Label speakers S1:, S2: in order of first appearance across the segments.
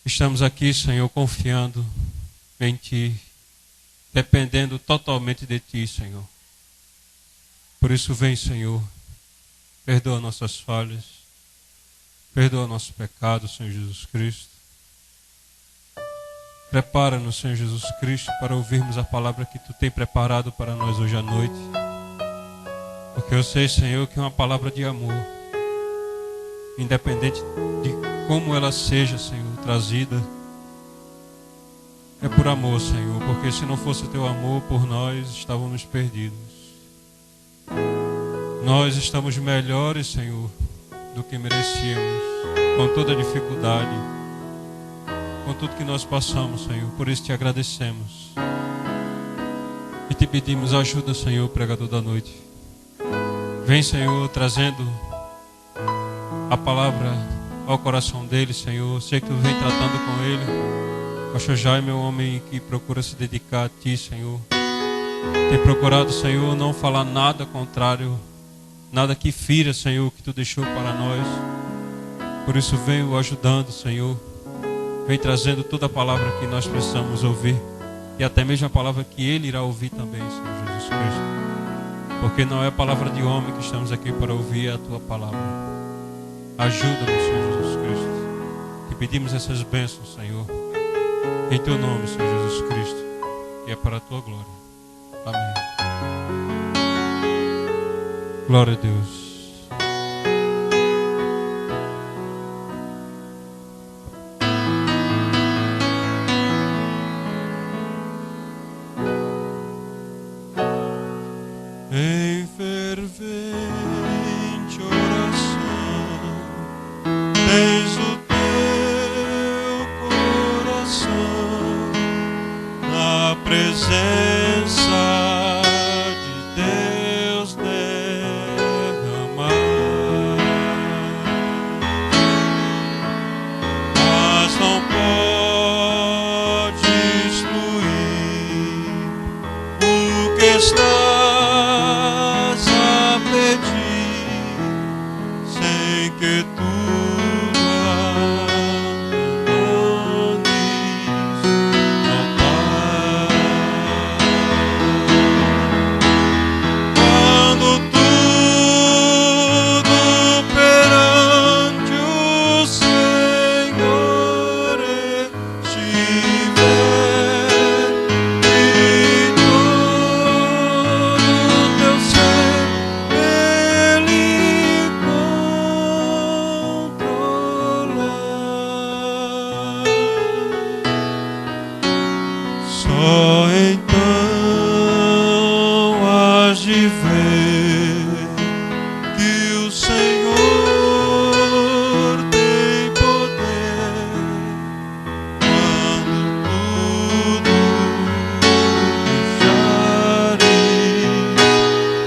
S1: Estamos aqui, Senhor, confiando em Ti, dependendo totalmente de Ti, Senhor. Por isso vem, Senhor, perdoa nossas falhas, perdoa nosso pecado, Senhor Jesus Cristo. Prepara-nos, Senhor Jesus Cristo, para ouvirmos a palavra que Tu tem preparado para nós hoje à noite. Porque eu sei, Senhor, que é uma palavra de amor, independente de como ela seja, Senhor, trazida, é por amor, Senhor, porque se não fosse o Teu amor por nós, estávamos perdidos. Nós estamos melhores, Senhor, do que merecíamos, com toda a dificuldade, com tudo que nós passamos, Senhor. Por isso Te agradecemos e Te pedimos ajuda, Senhor, pregador da noite. Vem, Senhor, trazendo a palavra ao coração dele, Senhor. Sei que Tu vem tratando com ele. Pastor Jaime é um homem que procura se dedicar a Ti, Senhor. Tem procurado, Senhor, não falar nada contrário, nada que fira, Senhor, que Tu deixou para nós. Por isso vem o ajudando, Senhor. Vem trazendo toda a palavra que nós precisamos ouvir. E até mesmo a palavra que ele irá ouvir também, Senhor Jesus Cristo. Porque não é a palavra de homem que estamos aqui para ouvir, é a Tua palavra. Ajuda-nos, Senhor Jesus Cristo. Te pedimos essas bênçãos, Senhor, em Teu nome, Senhor Jesus Cristo. E é para a Tua glória. Amém. Glória a Deus.
S2: Em fervente oração, tens o teu coração na presença de Deus derramar, mas não podes fluir o que está que tudo abandones ao Pai. Quando tudo perante o Senhor estiver e todo o teu ser só então hás de ver que o Senhor tem poder quando tudo deixares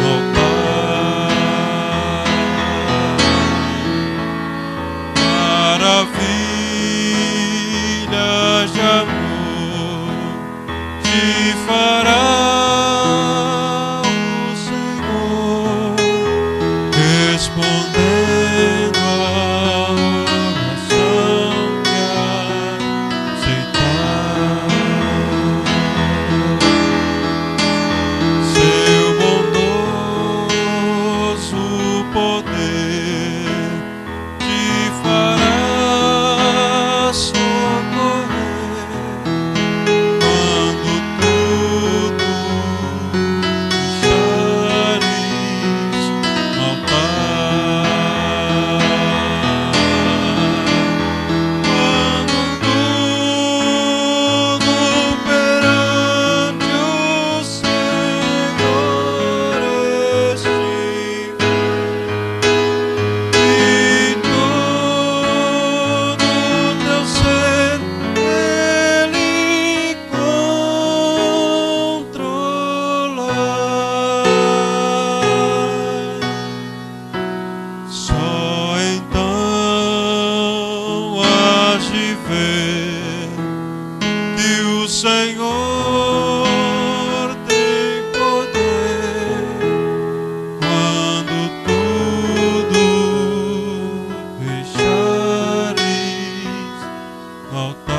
S2: ao Pai. Maravilhas de amor te fará o Senhor, respondendo à oração que aceitar. Seu bondoso poder te fará socorrer altar.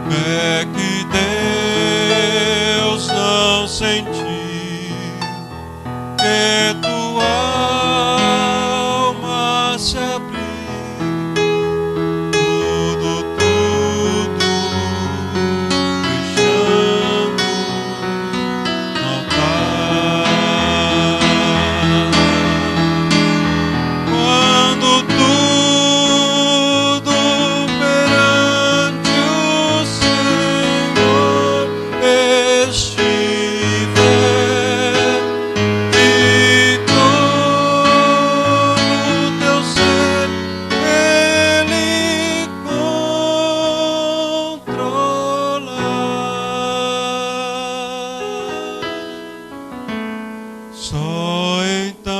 S2: É que Deus não sentiu que tua alma se abriu. Só então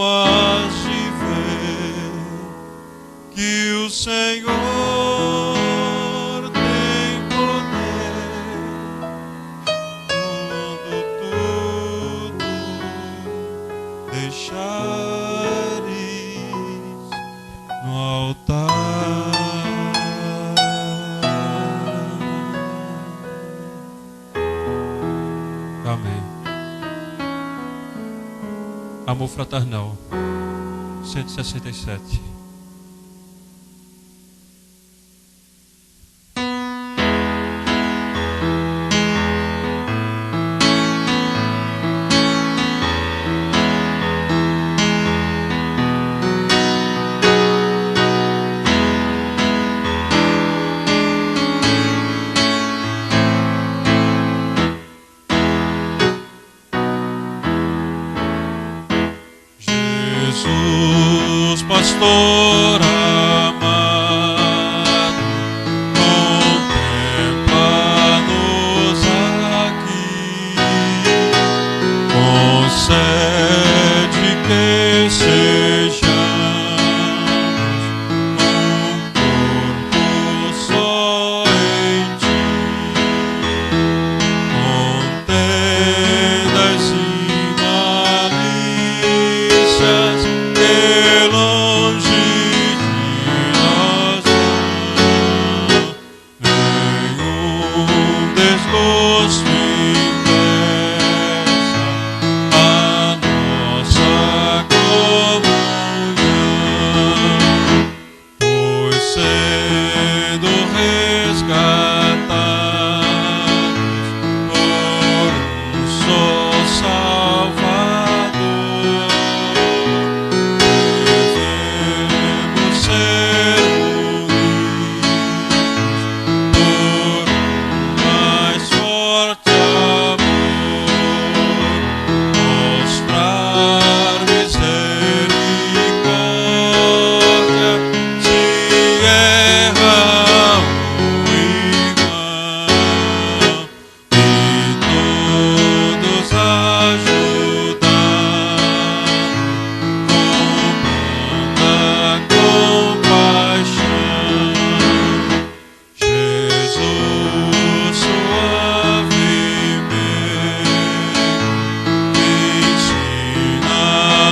S2: has de ver que o Senhor tem poder quando tudo deixares no altar. Amém. Amor fraternal, 167. Jesus, pastor amado, contempla-nos aqui, concede que sejamos um corpo só em ti, contendas e malícias que longe de nós vão, nenhum desgosto impeça a nossa comunhão, pois sendo resgatados por um só Salvador, devemos ser unidos por um mais forte amor, mostrar misericórdia se erra um irmão, e todos ajudando com branda compaixão. Jesus suavemente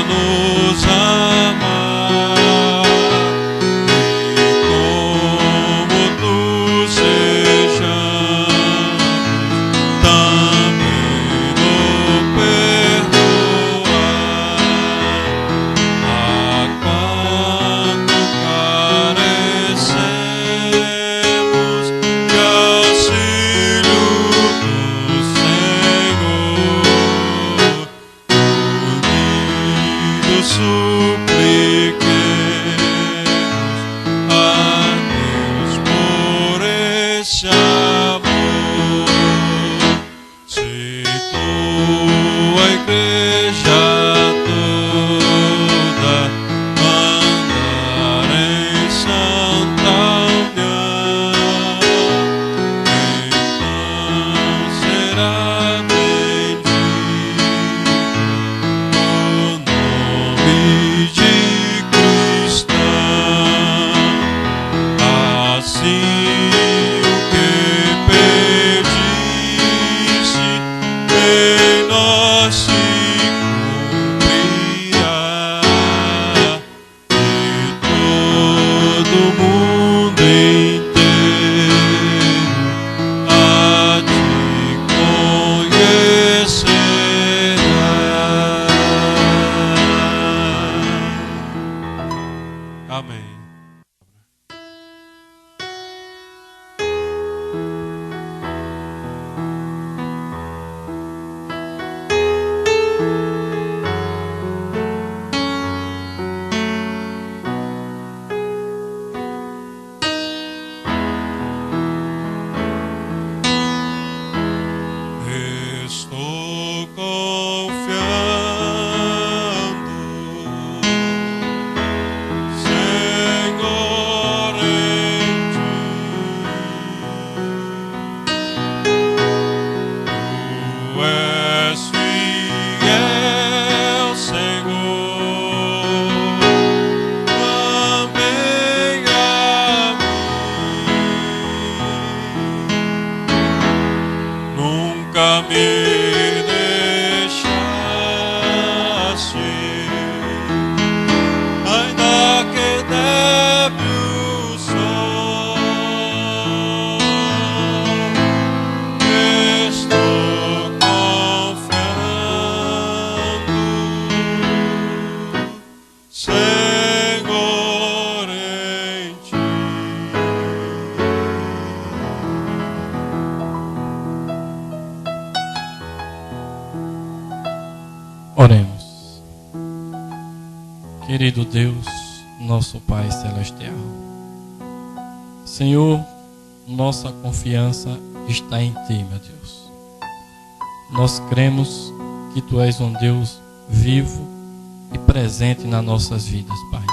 S2: ensina-nos a amar, e como tu sejamos também no perdoar, a quanto carecemos de auxílio do Senhor, unidos supliquemos a Deus por esse amor. Se tua igreja toda andar em santa união, então será bendito o nome de cristão. Assim o que pediste em nós se cumprirá, e todo mundo inteiro nunca me deixaste, ainda que débil sou, estou confiando, Senhor, em ti.
S3: Oremos. Querido Deus, nosso Pai Celestial, Senhor, nossa confiança está em Ti, meu Deus. Nós cremos que Tu és um Deus vivo e presente nas nossas vidas, Pai.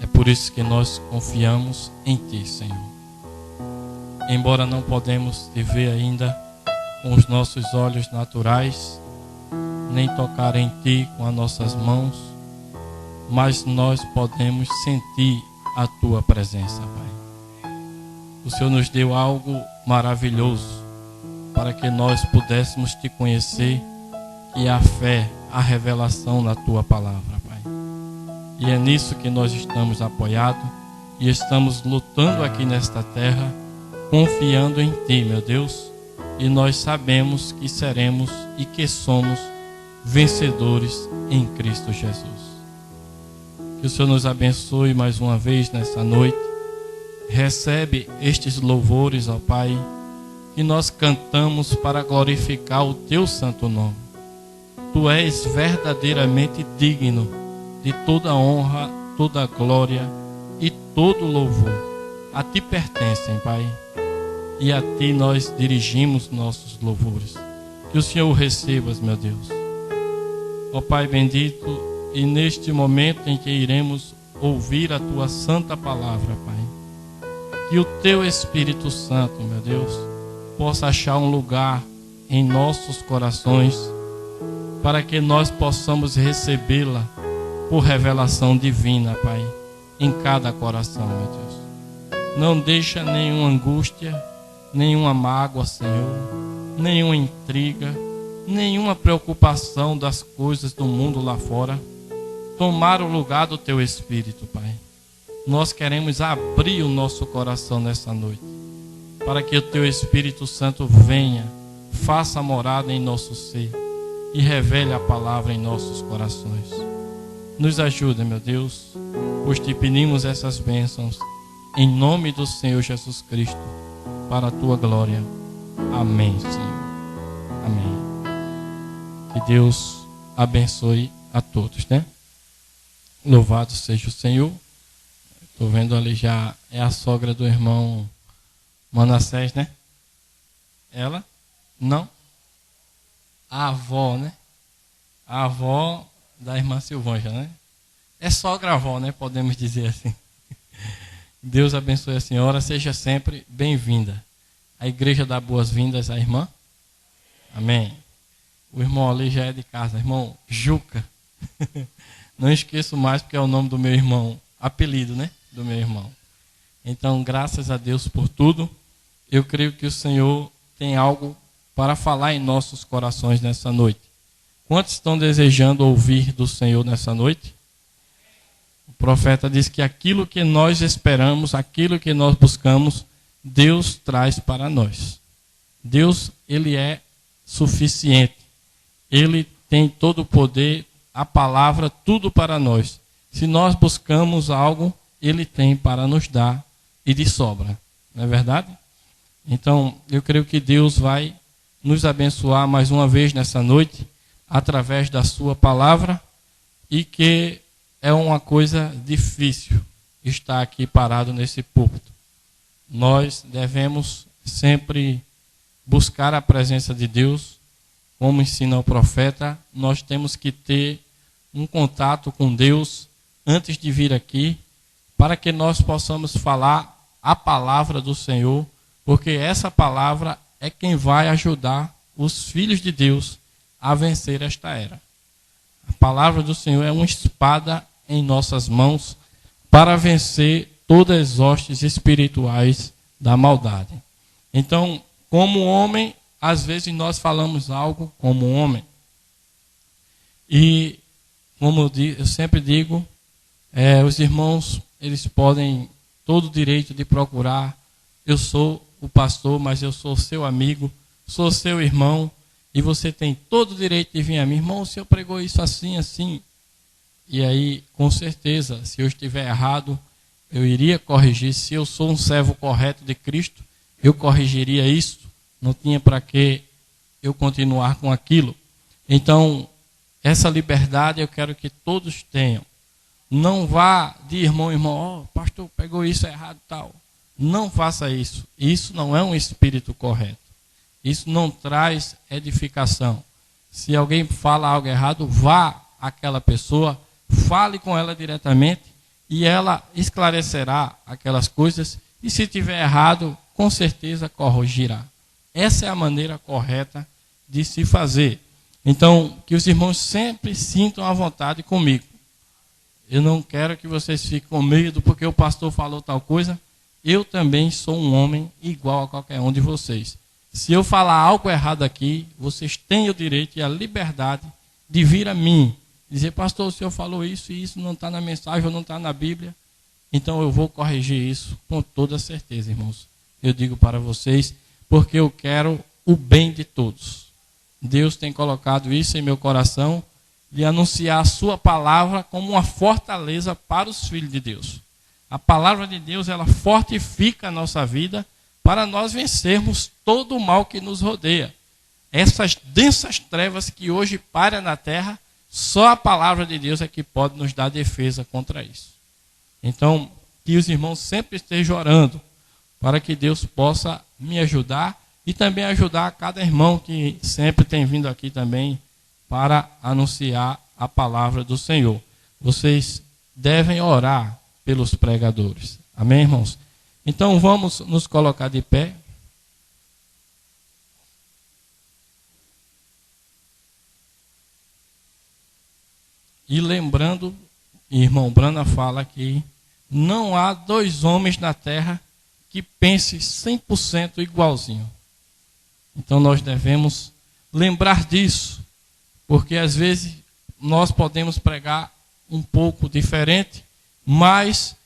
S3: É por isso que nós confiamos em Ti, Senhor. Embora não podemos Te ver ainda com os nossos olhos naturais, nem tocar em Ti com as nossas mãos, mas nós podemos sentir a Tua presença, Pai. O Senhor nos deu algo maravilhoso para que nós pudéssemos Te conhecer, e a fé, a revelação na Tua palavra, Pai. E é nisso que nós estamos apoiados e estamos lutando aqui nesta terra, confiando em Ti, meu Deus, e nós sabemos que seremos e que somos vencedores em Cristo Jesus. Que o Senhor nos abençoe mais uma vez nessa noite. Recebe estes louvores, ó Pai, que nós cantamos para glorificar o Teu santo nome. Tu és verdadeiramente digno de toda honra, toda glória e todo louvor. A Ti pertencem, Pai, e a Ti nós dirigimos nossos louvores. Que o Senhor o recebas, meu Deus. Ó Pai bendito, e neste momento em que iremos ouvir a Tua santa palavra, Pai, que o Teu Espírito Santo, meu Deus, possa achar um lugar em nossos corações, para que nós possamos recebê-la por revelação divina, Pai, em cada coração, meu Deus. Não deixa nenhuma angústia, nenhuma mágoa, Senhor, nenhuma intriga, nenhuma preocupação das coisas do mundo lá fora tomar o lugar do Teu Espírito, Pai. Nós queremos abrir o nosso coração nessa noite, para que o Teu Espírito Santo venha, faça morada em nosso ser e revele a palavra em nossos corações. Nos ajuda, meu Deus, pois Te pedimos essas bênçãos em nome do Senhor Jesus Cristo, para a Tua glória. Amém, Senhor. Amém. Que Deus abençoe a todos, né? Louvado seja o Senhor. Estou vendo ali já, é a sogra do irmão Manassés, né? Ela? Não? A avó, né? A avó da irmã Silvângela, né? É sogra-avó, né? Podemos dizer assim. Deus abençoe a senhora, seja sempre bem-vinda. A igreja dá boas-vindas à irmã. Amém. O irmão ali já é de casa, irmão Juca. Não esqueço mais porque é o nome do meu irmão, apelido, né? Do meu irmão. Então, graças a Deus por tudo. Eu creio que o Senhor tem algo para falar em nossos corações nessa noite. Quantos estão desejando ouvir do Senhor nessa noite? O profeta diz que aquilo que nós esperamos, aquilo que nós buscamos, Deus traz para nós. Deus, Ele é suficiente. Ele tem todo o poder, a palavra, tudo para nós. Se nós buscamos algo, Ele tem para nos dar e de sobra. Não é verdade? Então, eu creio que Deus vai nos abençoar mais uma vez nessa noite, através da sua palavra, e que é uma coisa difícil estar aqui parado nesse púlpito. Nós devemos sempre buscar a presença de Deus, como ensina o profeta. Nós temos que ter um contato com Deus antes de vir aqui, para que nós possamos falar a palavra do Senhor, porque essa palavra é quem vai ajudar os filhos de Deus a vencer esta era. A palavra do Senhor é uma espada em nossas mãos para vencer todas as hostes espirituais da maldade. Então, como homem, às vezes nós falamos algo como homem. E, como eu sempre digo, os irmãos, eles podem todo o direito de procurar. Eu sou o pastor, mas eu sou seu amigo, sou seu irmão, e você tem todo o direito de vir a mim. Irmão, o senhor pregou isso assim, assim. E aí, com certeza, se eu estiver errado, eu iria corrigir. Se eu sou um servo correto de Cristo, eu corrigiria isso. Não tinha para que eu continuar com aquilo. Então, essa liberdade eu quero que todos tenham. Não vá de irmão em irmão, pastor, pegou isso errado e tal. Não faça isso. Isso não é um espírito correto. Isso não traz edificação. Se alguém fala algo errado, vá àquela pessoa, fale com ela diretamente e ela esclarecerá aquelas coisas. E se tiver errado, com certeza corrigirá. Essa é a maneira correta de se fazer. Então, que os irmãos sempre sintam à vontade comigo. Eu não quero que vocês fiquem com medo porque o pastor falou tal coisa. Eu também sou um homem igual a qualquer um de vocês. Se eu falar algo errado aqui, vocês têm o direito e a liberdade de vir a mim. Dizer, pastor, o senhor falou isso e isso não está na mensagem ou não está na Bíblia. Então eu vou corrigir isso com toda certeza, irmãos. Eu digo para vocês, porque eu quero o bem de todos. Deus tem colocado isso em meu coração, de anunciar a sua palavra como uma fortaleza para os filhos de Deus. A palavra de Deus, ela fortifica a nossa vida para nós vencermos todo o mal que nos rodeia. Essas densas trevas que hoje param na terra, só a palavra de Deus é que pode nos dar defesa contra isso. Então, que os irmãos sempre estejam orando para que Deus possa me ajudar e também ajudar cada irmão que sempre tem vindo aqui também para anunciar a palavra do Senhor. Vocês devem orar pelos pregadores. Amém, irmãos? Então vamos nos colocar de pé. E lembrando, irmão Brana fala que não há dois homens na terra que pensem 100% igualzinho. Então nós devemos lembrar disso, porque às vezes nós podemos pregar um pouco diferente, mas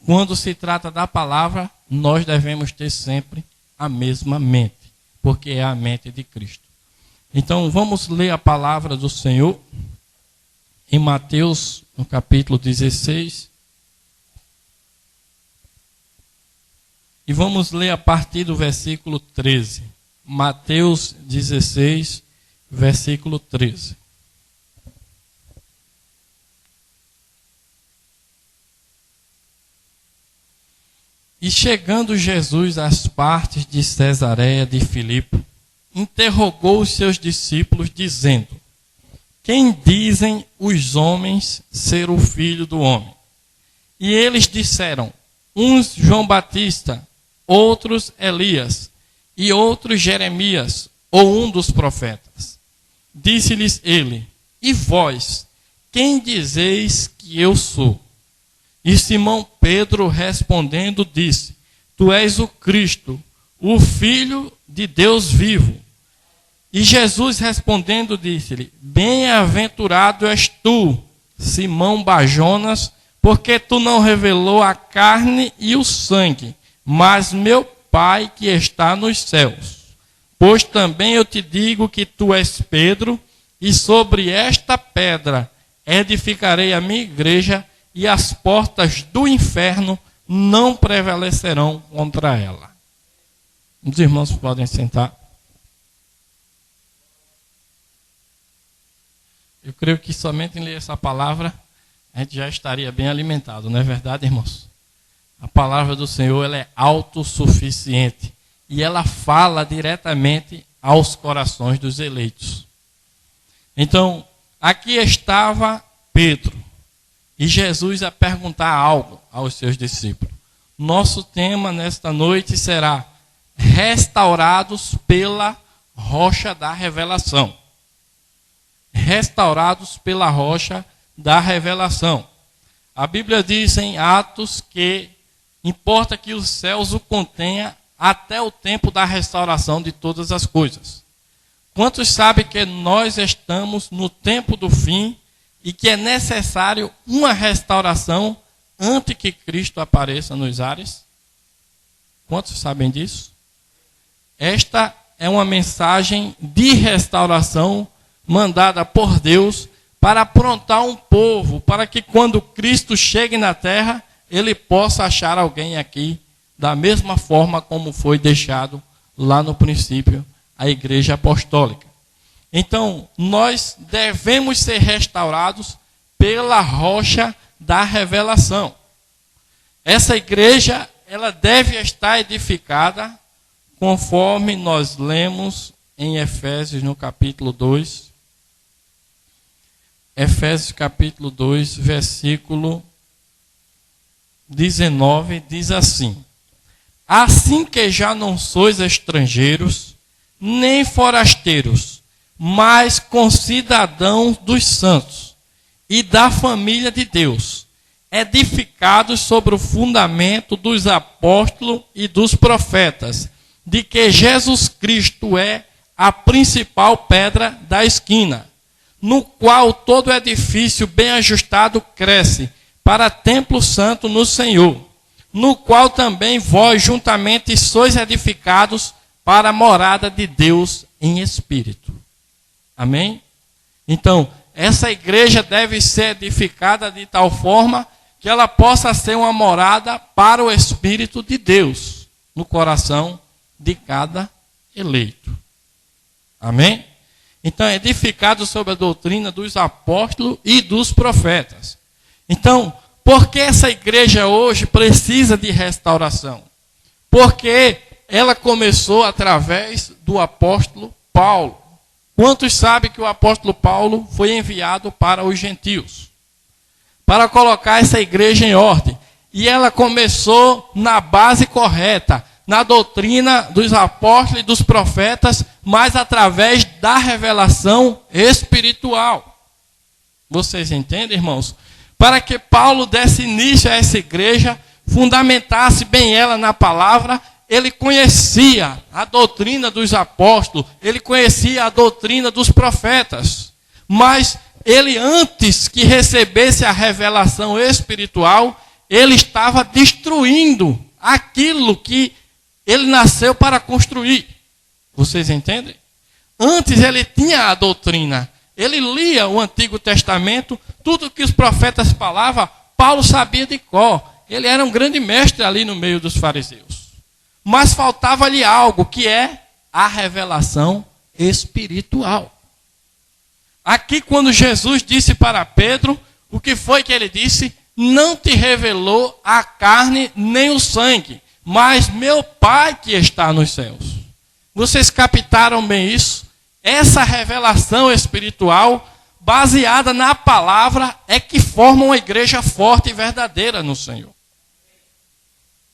S3: quando se trata da palavra, nós devemos ter sempre a mesma mente, porque é a mente de Cristo. Então vamos ler a palavra do Senhor em Mateus, no capítulo 16. E vamos ler a partir do versículo 13. Mateus 16, versículo 13. E chegando Jesus às partes de Cesareia de Filipe, interrogou os seus discípulos, dizendo: quem dizem os homens ser o Filho do Homem? E eles disseram: uns João Batista, outros Elias, e outros Jeremias, ou um dos profetas. Disse-lhes ele: e vós, quem dizeis que eu sou? E Simão Pedro respondendo disse: tu és o Cristo, o Filho de Deus vivo. E Jesus respondendo disse-lhe: bem-aventurado és tu, Simão Bajonas, porque tu não revelou a carne e o sangue, mas meu Pai que está nos céus. Pois também eu te digo que tu és Pedro, e sobre esta pedra edificarei a minha igreja, e as portas do inferno não prevalecerão contra ela. Os irmãos podem sentar. Eu creio que somente em ler essa palavra a gente já estaria bem alimentado, não é verdade, irmãos? A palavra do Senhor, ela é autossuficiente e ela fala diretamente aos corações dos eleitos. Então, aqui estava Pedro e Jesus a perguntar algo aos seus discípulos. Nosso tema nesta noite será restaurados pela rocha da revelação. Restaurados pela rocha da revelação. A Bíblia diz em Atos que importa que os céus o contenha até o tempo da restauração de todas as coisas. Quantos sabem que nós estamos no tempo do fim e que é necessário uma restauração antes que Cristo apareça nos ares? Quantos sabem disso? Esta é uma mensagem de restauração mandada por Deus para aprontar um povo, para que quando Cristo chegue na terra, ele possa achar alguém aqui da mesma forma como foi deixado lá no princípio a igreja apostólica. Então, nós devemos ser restaurados pela rocha da revelação. Essa igreja, ela deve estar edificada conforme nós lemos em Efésios no capítulo 2. Efésios capítulo 2, versículo 19, diz assim: assim que já não sois estrangeiros, nem forasteiros, mas concidadãos dos santos e da família de Deus, edificados sobre o fundamento dos apóstolos e dos profetas, de que Jesus Cristo é a principal pedra da esquina, no qual todo edifício bem ajustado cresce para templo santo no Senhor, no qual também vós juntamente sois edificados para a morada de Deus em espírito. Amém? Então, essa igreja deve ser edificada de tal forma que ela possa ser uma morada para o Espírito de Deus no coração de cada eleito. Amém? Então, é edificado sobre a doutrina dos apóstolos e dos profetas. Então, por que essa igreja hoje precisa de restauração? Porque ela começou através do apóstolo Paulo. Quantos sabem que o apóstolo Paulo foi enviado para os gentios? Para colocar essa igreja em ordem. E ela começou na base correta, na doutrina dos apóstolos e dos profetas, mas através da revelação espiritual. Vocês entendem, irmãos? Para que Paulo desse início a essa igreja, fundamentasse bem ela na palavra, ele conhecia a doutrina dos apóstolos, ele conhecia a doutrina dos profetas. Mas ele, antes que recebesse a revelação espiritual, ele estava destruindo aquilo que ele nasceu para construir. Vocês entendem? Antes ele tinha a doutrina. Ele lia o Antigo Testamento, tudo que os profetas falavam, Paulo sabia de cor. Ele era um grande mestre ali no meio dos fariseus. Mas faltava-lhe algo, que é a revelação espiritual. Aqui, quando Jesus disse para Pedro, o que foi que ele disse? Não te revelou a carne nem o sangue, mas meu Pai que está nos céus. Vocês captaram bem isso? Essa revelação espiritual, baseada na palavra, é que forma uma igreja forte e verdadeira no Senhor.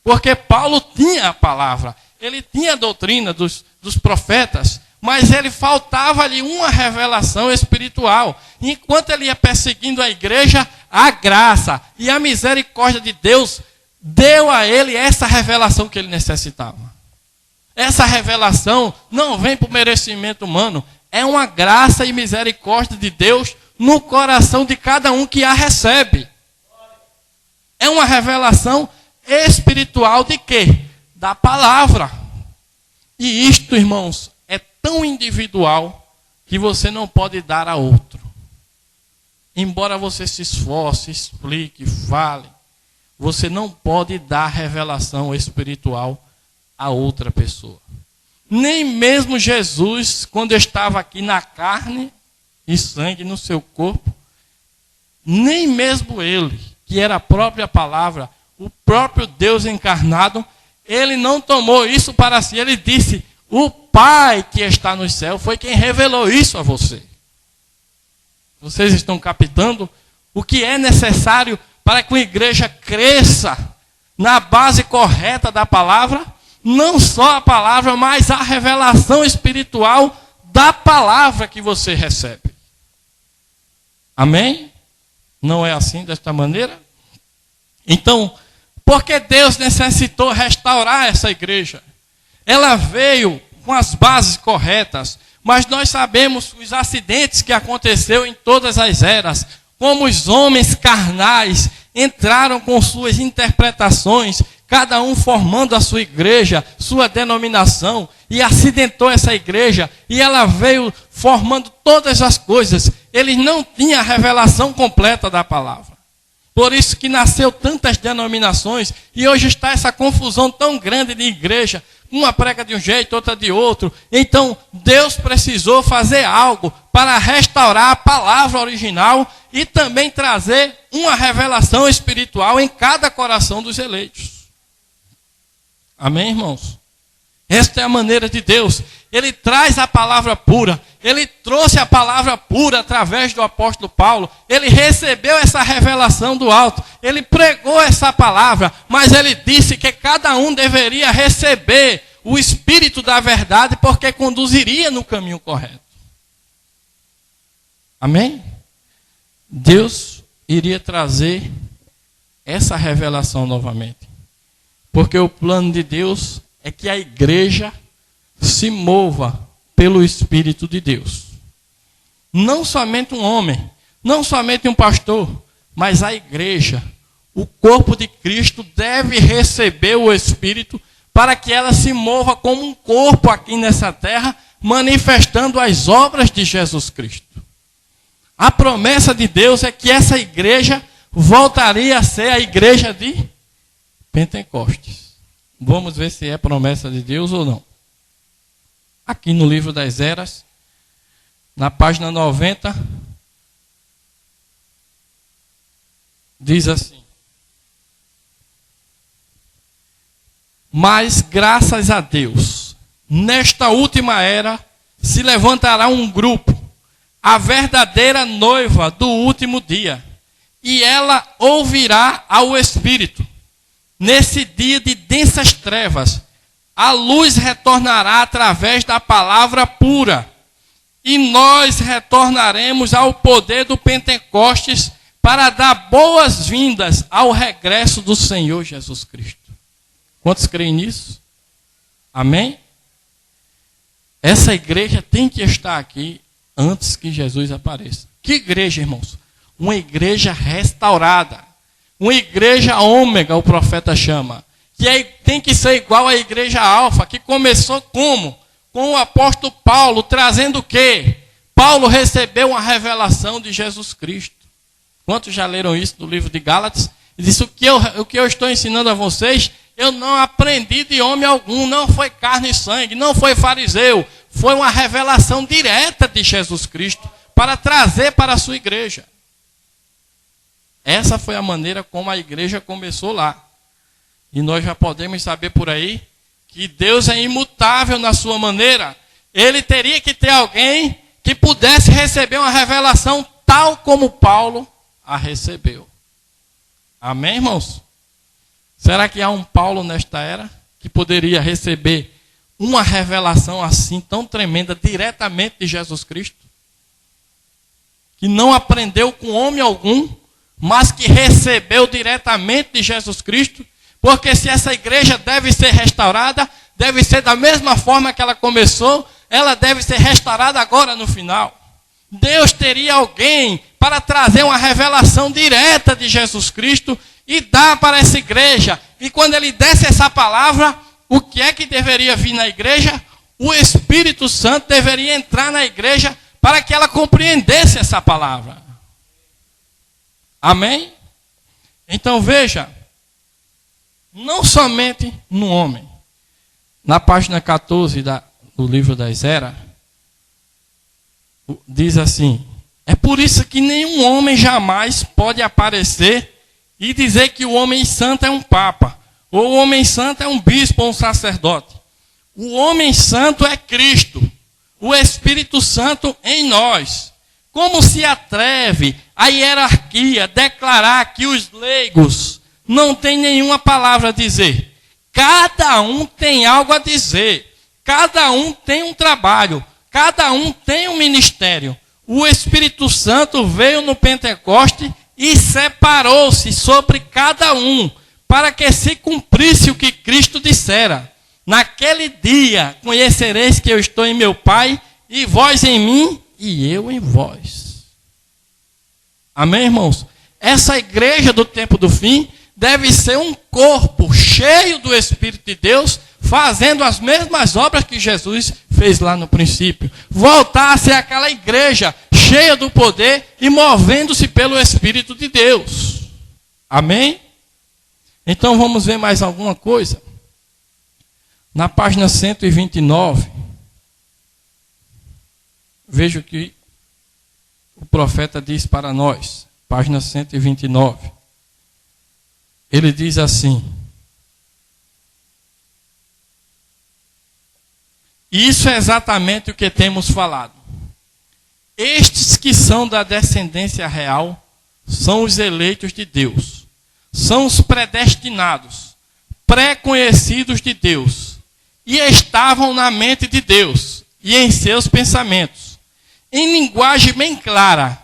S3: Porque Paulo tinha a palavra, ele tinha a doutrina dos profetas, mas ele faltava-lhe uma revelação espiritual. Enquanto ele ia perseguindo a igreja, a graça e a misericórdia de Deus deu a ele essa revelação que ele necessitava. Essa revelação não vem por merecimento humano, é uma graça e misericórdia de Deus no coração de cada um que a recebe. É uma revelação espiritual de quê? Da palavra. E isto, irmãos, é tão individual que você não pode dar a outro. Embora você se esforce, explique, fale, você não pode dar revelação espiritual a outra pessoa. Nem mesmo Jesus, quando estava aqui na carne e sangue no seu corpo, nem mesmo ele, que era a própria palavra, o próprio Deus encarnado, ele não tomou isso para si. Ele disse, o Pai que está no céu foi quem revelou isso a você. Vocês estão captando o que é necessário para que uma igreja cresça na base correta da palavra? Não só a palavra, mas a revelação espiritual da palavra que você recebe. Amém? Não é assim, desta maneira? Então, por que Deus necessitou restaurar essa igreja? Ela veio com as bases corretas, mas nós sabemos os acidentes que aconteceram em todas as eras, como os homens carnais entraram com suas interpretações, cada um formando a sua igreja, sua denominação, e acidentou essa igreja, e ela veio formando todas as coisas. Eles não tinham a revelação completa da palavra. Por isso que nasceu tantas denominações, e hoje está essa confusão tão grande de igreja, uma prega de um jeito, outra de outro. Então, Deus precisou fazer algo para restaurar a palavra original e também trazer uma revelação espiritual em cada coração dos eleitos. Amém, irmãos? Esta é a maneira de Deus. Ele traz a palavra pura. Ele trouxe a palavra pura através do apóstolo Paulo. Ele recebeu essa revelação do alto. Ele pregou essa palavra, mas ele disse que cada um deveria receber o Espírito da verdade, porque conduziria no caminho correto. Amém? Deus iria trazer essa revelação novamente. Porque o plano de Deus é que a igreja se mova pelo Espírito de Deus. Não somente um homem, não somente um pastor, mas a igreja, o corpo de Cristo, deve receber o Espírito para que ela se mova como um corpo aqui nessa terra, manifestando as obras de Jesus Cristo. A promessa de Deus é que essa igreja voltaria a ser a igreja de Pentecostes. Vamos ver se é promessa de Deus ou não. Aqui no livro das Eras, na página 90, diz assim: mas graças a Deus, nesta última era, se levantará um grupo, a verdadeira noiva do último dia, e ela ouvirá ao Espírito. Nesse dia de densas trevas, a luz retornará através da palavra pura, e nós retornaremos ao poder do Pentecostes para dar boas-vindas ao regresso do Senhor Jesus Cristo. Quantos creem nisso? Amém? Essa igreja tem que estar aqui antes que Jesus apareça. Que igreja, irmãos? Uma igreja restaurada. Uma igreja ômega, o profeta chama. Que tem que ser igual à igreja alfa, que começou como? Com o apóstolo Paulo, trazendo o quê? Paulo recebeu uma revelação de Jesus Cristo. Quantos já leram isso no livro de Gálatas? Ele disse: o que eu estou ensinando a vocês, eu não aprendi de homem algum, não foi carne e sangue, não foi fariseu, foi uma revelação direta de Jesus Cristo para trazer para a sua igreja. Essa foi a maneira como a igreja começou lá. E nós já podemos saber por aí que Deus é imutável na sua maneira. Ele teria que ter alguém que pudesse receber uma revelação tal como Paulo a recebeu. Amém, irmãos? Será que há um Paulo nesta era que poderia receber uma revelação assim, tão tremenda, diretamente de Jesus Cristo? Que não aprendeu com homem algum, mas que recebeu diretamente de Jesus Cristo? Porque se essa igreja deve ser restaurada, deve ser da mesma forma que ela começou, ela deve ser restaurada agora no final. Deus teria alguém para trazer uma revelação direta de Jesus Cristo e dar para essa igreja. E quando ele desse essa palavra, o que é que deveria vir na igreja? O Espírito Santo deveria entrar na igreja para que ela compreendesse essa palavra. Amém? Então veja, não somente no homem. Na página 14 do livro das Eras, diz assim: é por isso que nenhum homem jamais pode aparecer e dizer que o homem santo é um papa, ou o homem santo é um bispo ou um sacerdote. O homem santo é Cristo, o Espírito Santo em nós. Como se atreve a hierarquia declarar que os leigos não têm nenhuma palavra a dizer? Cada um tem algo a dizer, cada um tem um trabalho, cada um tem um ministério. O Espírito Santo veio no Pentecoste e separou-se sobre cada um, para que se cumprisse o que Cristo dissera: naquele dia conhecereis que eu estou em meu Pai, e vós em mim e eu em vós. Amém, irmãos? Essa igreja do tempo do fim deve ser um corpo cheio do Espírito de Deus, fazendo as mesmas obras que Jesus fez lá no princípio. Voltar a ser aquela igreja cheia do poder e movendo-se pelo Espírito de Deus. Amém? Então vamos ver mais alguma coisa. Na página 129, veja o que o profeta diz para nós. Página 129. Ele diz assim: isso é exatamente o que temos falado. Estes que são da descendência real são os eleitos de Deus. São os predestinados, pré-conhecidos de Deus. E estavam na mente de Deus e em seus pensamentos. Em linguagem bem clara,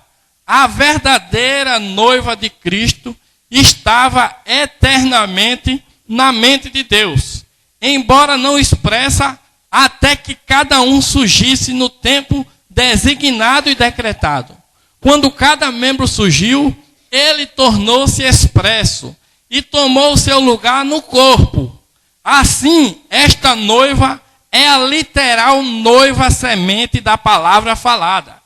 S3: a verdadeira noiva de Cristo estava eternamente na mente de Deus, embora não expressa, até que cada um surgisse no tempo designado e decretado. Quando cada membro surgiu, ele tornou-se expresso e tomou seu lugar no corpo. Assim, esta noiva é a literal noiva semente da palavra falada.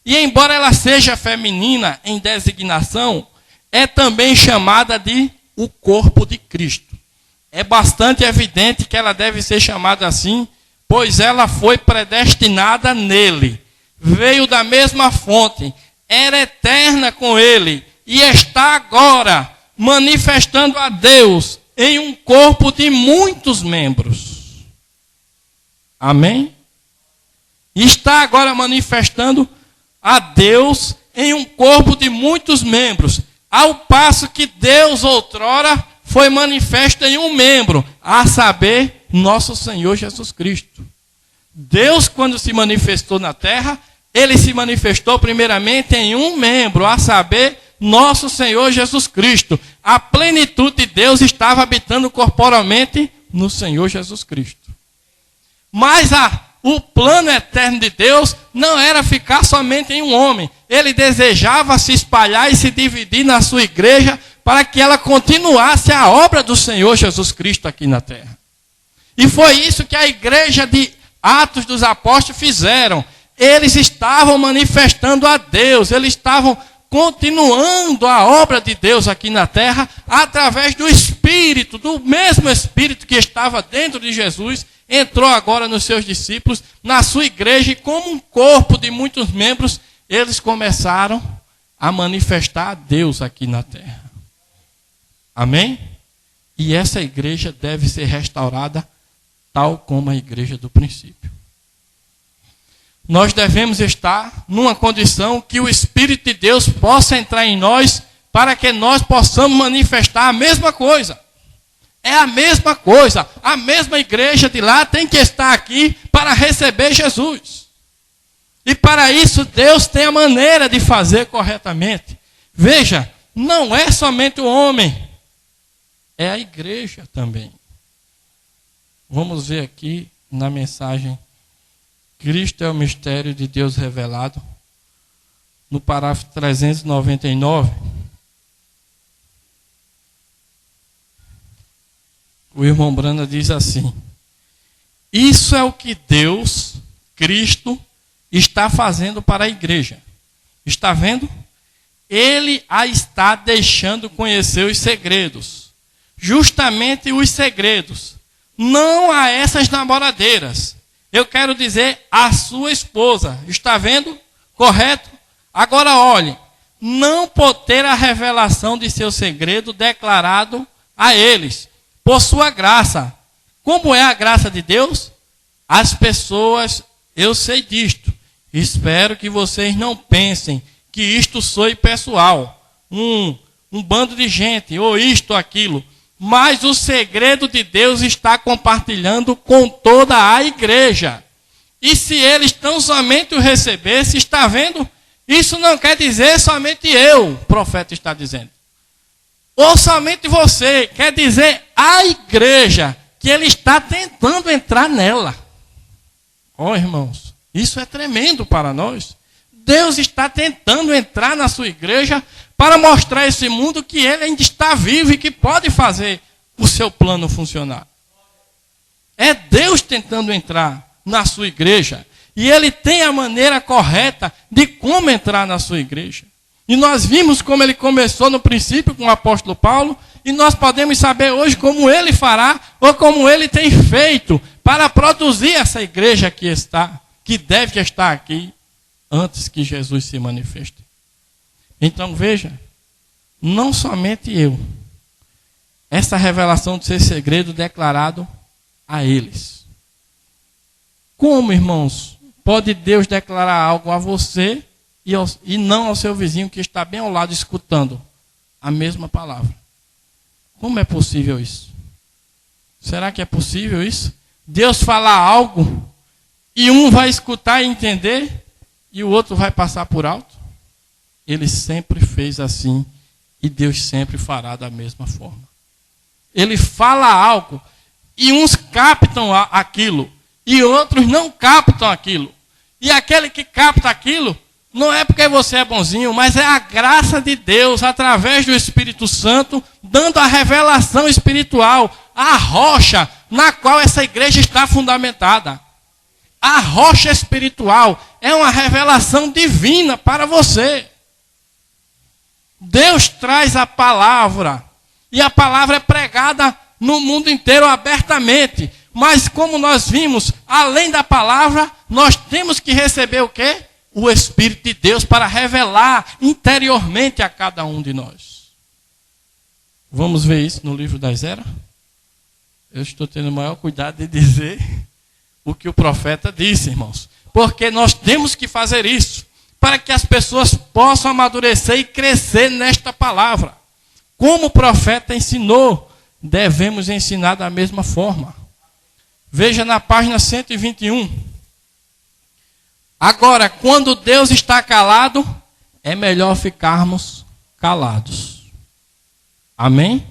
S3: E embora ela seja feminina em designação, é também chamada de o corpo de Cristo. É bastante evidente que ela deve ser chamada assim, pois ela foi predestinada nele, veio da mesma fonte, era eterna com ele e está agora manifestando a Deus em um corpo de muitos membros. Amém? Está agora manifestando a Deus em um corpo de muitos membros, ao passo que Deus outrora foi manifesto em um membro, a saber, nosso Senhor Jesus Cristo. Deus, quando se manifestou na terra, ele se manifestou primeiramente em um membro, a saber, nosso Senhor Jesus Cristo. A plenitude de Deus estava habitando corporalmente no Senhor Jesus Cristo. Mas o plano eterno de Deus não era ficar somente em um homem. Ele desejava se espalhar e se dividir na sua igreja para que ela continuasse a obra do Senhor Jesus Cristo aqui na terra. E foi isso que a igreja de Atos dos Apóstolos fizeram. Eles estavam manifestando a Deus, eles estavam continuando a obra de Deus aqui na terra através do Espírito, do mesmo Espírito que estava dentro de Jesus, entrou agora nos seus discípulos, na sua igreja, e como um corpo de muitos membros, eles começaram a manifestar a Deus aqui na terra. Amém? E essa igreja deve ser restaurada tal como a igreja do princípio. Nós devemos estar numa condição que o Espírito de Deus possa entrar em nós para que nós possamos manifestar a mesma coisa. É a mesma coisa. A mesma igreja de lá tem que estar aqui para receber Jesus. E para isso Deus tem a maneira de fazer corretamente. Veja, não é somente o homem, é a igreja também. Vamos ver aqui na mensagem Cristo é o mistério de Deus revelado, no parágrafo 399. O irmão Branda diz assim: isso é o que Deus, Cristo, está fazendo para a igreja. Está vendo? Ele a está deixando conhecer os segredos. Justamente os segredos. Não a essas namoradeiras. Eu quero dizer a sua esposa. Está vendo? Correto? Agora olhe. Não pode ter a revelação de seu segredo declarado a eles, por sua graça. Como é a graça de Deus? As pessoas, eu sei disto. Espero que vocês não pensem que isto soe pessoal. Um bando de gente, ou isto, ou aquilo. Mas o segredo de Deus está compartilhando com toda a igreja. E se eles tão somente o recebessem, está vendo? Isso não quer dizer somente eu, o profeta está dizendo. Ou somente você, quer dizer a igreja, que ele está tentando entrar nela. Irmãos, Isso é tremendo para nós. Deus está tentando entrar na sua igreja para mostrar a esse mundo que ele ainda está vivo e que pode fazer o seu plano funcionar. É Deus tentando entrar na sua igreja. E ele tem a maneira correta de como entrar na sua igreja. E nós vimos como ele começou no princípio com o apóstolo Paulo. E nós podemos saber hoje como ele fará ou como ele tem feito para produzir essa igreja que deve estar aqui antes que Jesus se manifeste. Então veja, não somente eu, essa revelação de ser segredo declarado a eles. Como, irmãos, pode Deus declarar algo a você e não ao seu vizinho que está bem ao lado escutando a mesma palavra? Como é possível isso? Será que é possível isso? Deus falar algo e um vai escutar e entender e o outro vai passar por alto? Ele sempre fez assim e Deus sempre fará da mesma forma. Ele fala algo e uns captam aquilo e outros não captam aquilo. E aquele que capta aquilo não é porque você é bonzinho, mas é a graça de Deus através do Espírito Santo dando a revelação espiritual, a rocha na qual essa igreja está fundamentada. A rocha espiritual é uma revelação divina para você. Deus traz a palavra e a palavra é pregada no mundo inteiro abertamente. Mas como nós vimos, além da palavra, nós temos que receber o quê? O Espírito de Deus para revelar interiormente a cada um de nós. Vamos ver isso no livro da Ezra? Eu estou tendo o maior cuidado de dizer o que o profeta disse, irmãos. Porque nós temos que fazer isso para que as pessoas possam amadurecer e crescer nesta palavra. Como o profeta ensinou, devemos ensinar da mesma forma. Veja na página 121. Agora, quando Deus está calado, é melhor ficarmos calados. Amém?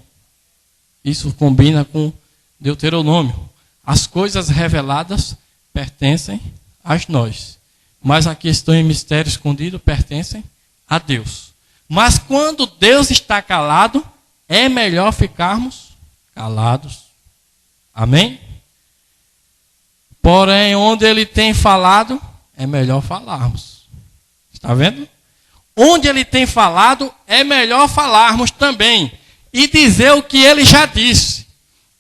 S3: Isso combina com Deuteronômio. As coisas reveladas pertencem a nós, mas a questão em mistério escondido pertencem a Deus. Mas quando Deus está calado, é melhor ficarmos calados. Amém? Porém, onde ele tem falado, é melhor falarmos. Está vendo? Onde ele tem falado, é melhor falarmos também. E dizer o que ele já disse.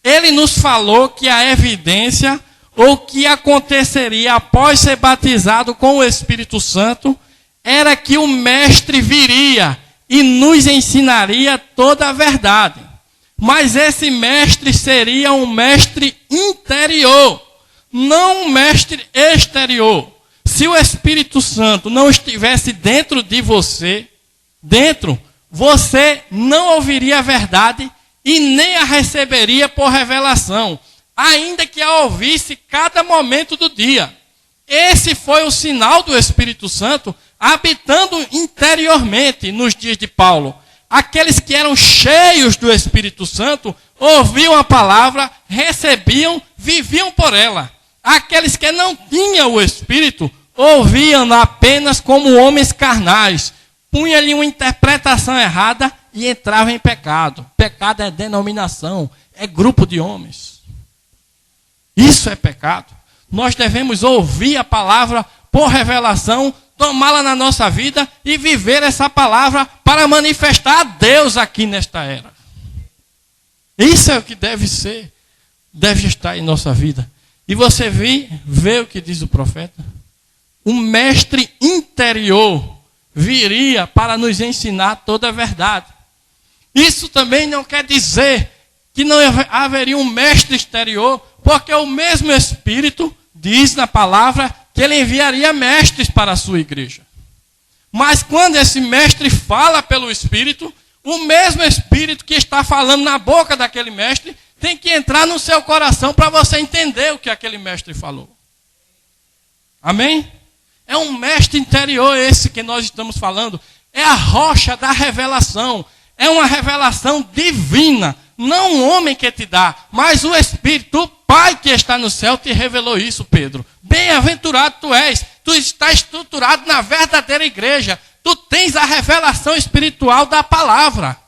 S3: Ele nos falou que a evidência, ou que aconteceria após ser batizado com o Espírito Santo, era que o Mestre viria e nos ensinaria toda a verdade. Mas esse Mestre seria um Mestre interior, não um Mestre exterior. Se o Espírito Santo não estivesse dentro de você, você não ouviria a verdade e nem a receberia por revelação, ainda que a ouvisse cada momento do dia. Esse foi o sinal do Espírito Santo habitando interiormente nos dias de Paulo. Aqueles que eram cheios do Espírito Santo ouviam a palavra, recebiam, viviam por ela. Aqueles que não tinham o Espírito ouviam apenas como homens carnais, punha-lhe uma interpretação errada e entrava em pecado. Pecado é denominação, é grupo de homens. Isso é pecado. Nós devemos ouvir a palavra por revelação, tomá-la na nossa vida e viver essa palavra para manifestar a Deus aqui nesta era. Isso é o que deve ser, deve estar em nossa vida. E você vê o que diz o profeta? Um mestre interior viria para nos ensinar toda a verdade. Isso também não quer dizer que não haveria um mestre exterior, porque o mesmo Espírito diz na palavra que ele enviaria mestres para a sua igreja. Mas quando esse mestre fala pelo Espírito, o mesmo Espírito que está falando na boca daquele mestre tem que entrar no seu coração para você entender o que aquele mestre falou. Amém? É um mestre interior esse que nós estamos falando. É a rocha da revelação. É uma revelação divina não um homem que te dá, mas o Espírito, o Pai que está no céu te revelou isso, Pedro. Bem-aventurado tu és, tu estás estruturado na verdadeira igreja, tu tens a revelação espiritual da palavra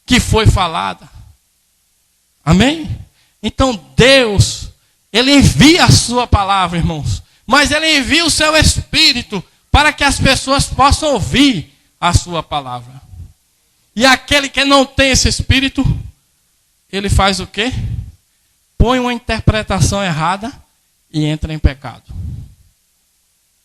S3: que foi falada. Amém? Então Deus, Ele envia a sua palavra, irmãos, mas Ele envia o seu Espírito para que as pessoas possam ouvir a sua palavra. E aquele que não tem esse Espírito, ele faz o quê? Põe uma interpretação errada e entra em pecado.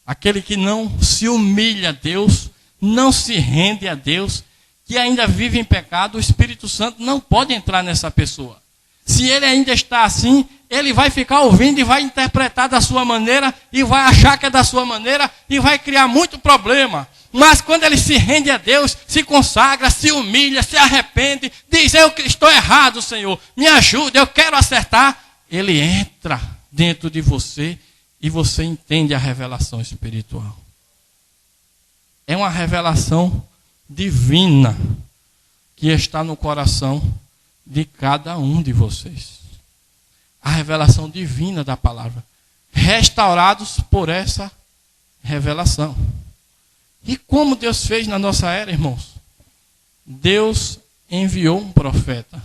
S3: Aquele que não se humilha a Deus, não se rende a Deus, que ainda vive em pecado, o Espírito Santo não pode entrar nessa pessoa. Se ele ainda está assim, ele vai ficar ouvindo e vai interpretar da sua maneira, e vai achar que é da sua maneira, e vai criar muito problema. Mas quando ele se rende a Deus, se consagra, se humilha, se arrepende, diz, eu estou errado, Senhor, me ajude, eu quero acertar. Ele entra dentro de você e você entende a revelação espiritual. É uma revelação divina que está no coração de cada um de vocês. A revelação divina da palavra. Restaurados por essa revelação. E como Deus fez na nossa era, irmãos? Deus enviou um profeta.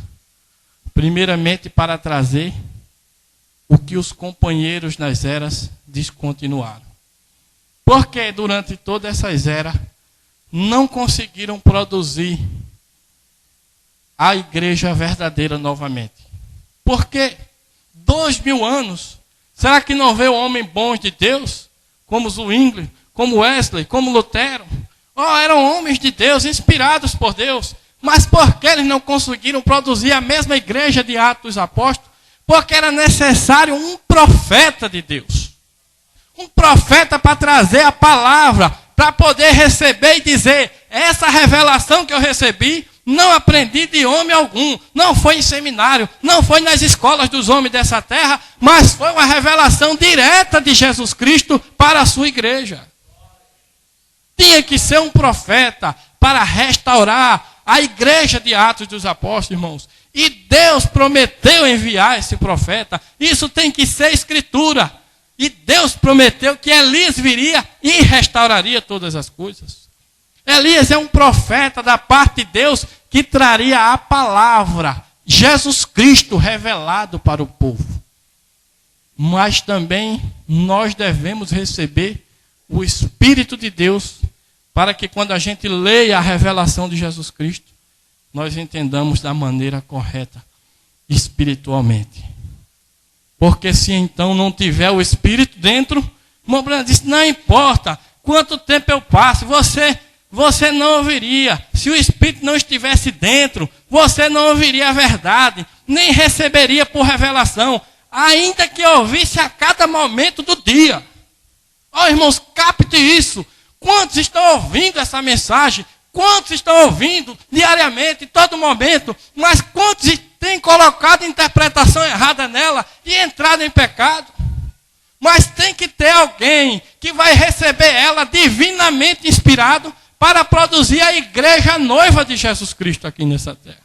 S3: Primeiramente para trazer o que os companheiros nas eras descontinuaram. Porque durante todas essas eras não conseguiram produzir a igreja verdadeira novamente. Porque 2000 anos, será que não veio homens bons de Deus? Como Zwingli, como Wesley, como Lutero? Eram homens de Deus, inspirados por Deus. Mas por que eles não conseguiram produzir a mesma igreja de Atos dos Apóstolos? Porque era necessário um profeta de Deus. Um profeta para trazer a palavra, para poder receber e dizer, essa revelação que eu recebi, não aprendi de homem algum, não foi em seminário, não foi nas escolas dos homens dessa terra, mas foi uma revelação direta de Jesus Cristo para a sua igreja. Tinha que ser um profeta para restaurar a igreja de Atos dos Apóstolos, irmãos. E Deus prometeu enviar esse profeta. Isso tem que ser escritura. E Deus prometeu que Elias viria e restauraria todas as coisas. Elias é um profeta da parte de Deus que traria a palavra, Jesus Cristo revelado para o povo. Mas também nós devemos receber o Espírito de Deus para que quando a gente leia a revelação de Jesus Cristo, nós entendamos da maneira correta, espiritualmente. Porque se então não tiver o Espírito dentro, o irmão Branham disse, não importa quanto tempo eu passe, você não ouviria. Se o Espírito não estivesse dentro, você não ouviria a verdade, nem receberia por revelação, ainda que ouvisse a cada momento do dia. Irmãos, capte isso. Quantos estão ouvindo essa mensagem? Quantos estão ouvindo diariamente, em todo momento? Mas quantos têm colocado interpretação errada nela e entrado em pecado? Mas tem que ter alguém que vai receber ela divinamente inspirado para produzir a igreja noiva de Jesus Cristo aqui nessa terra.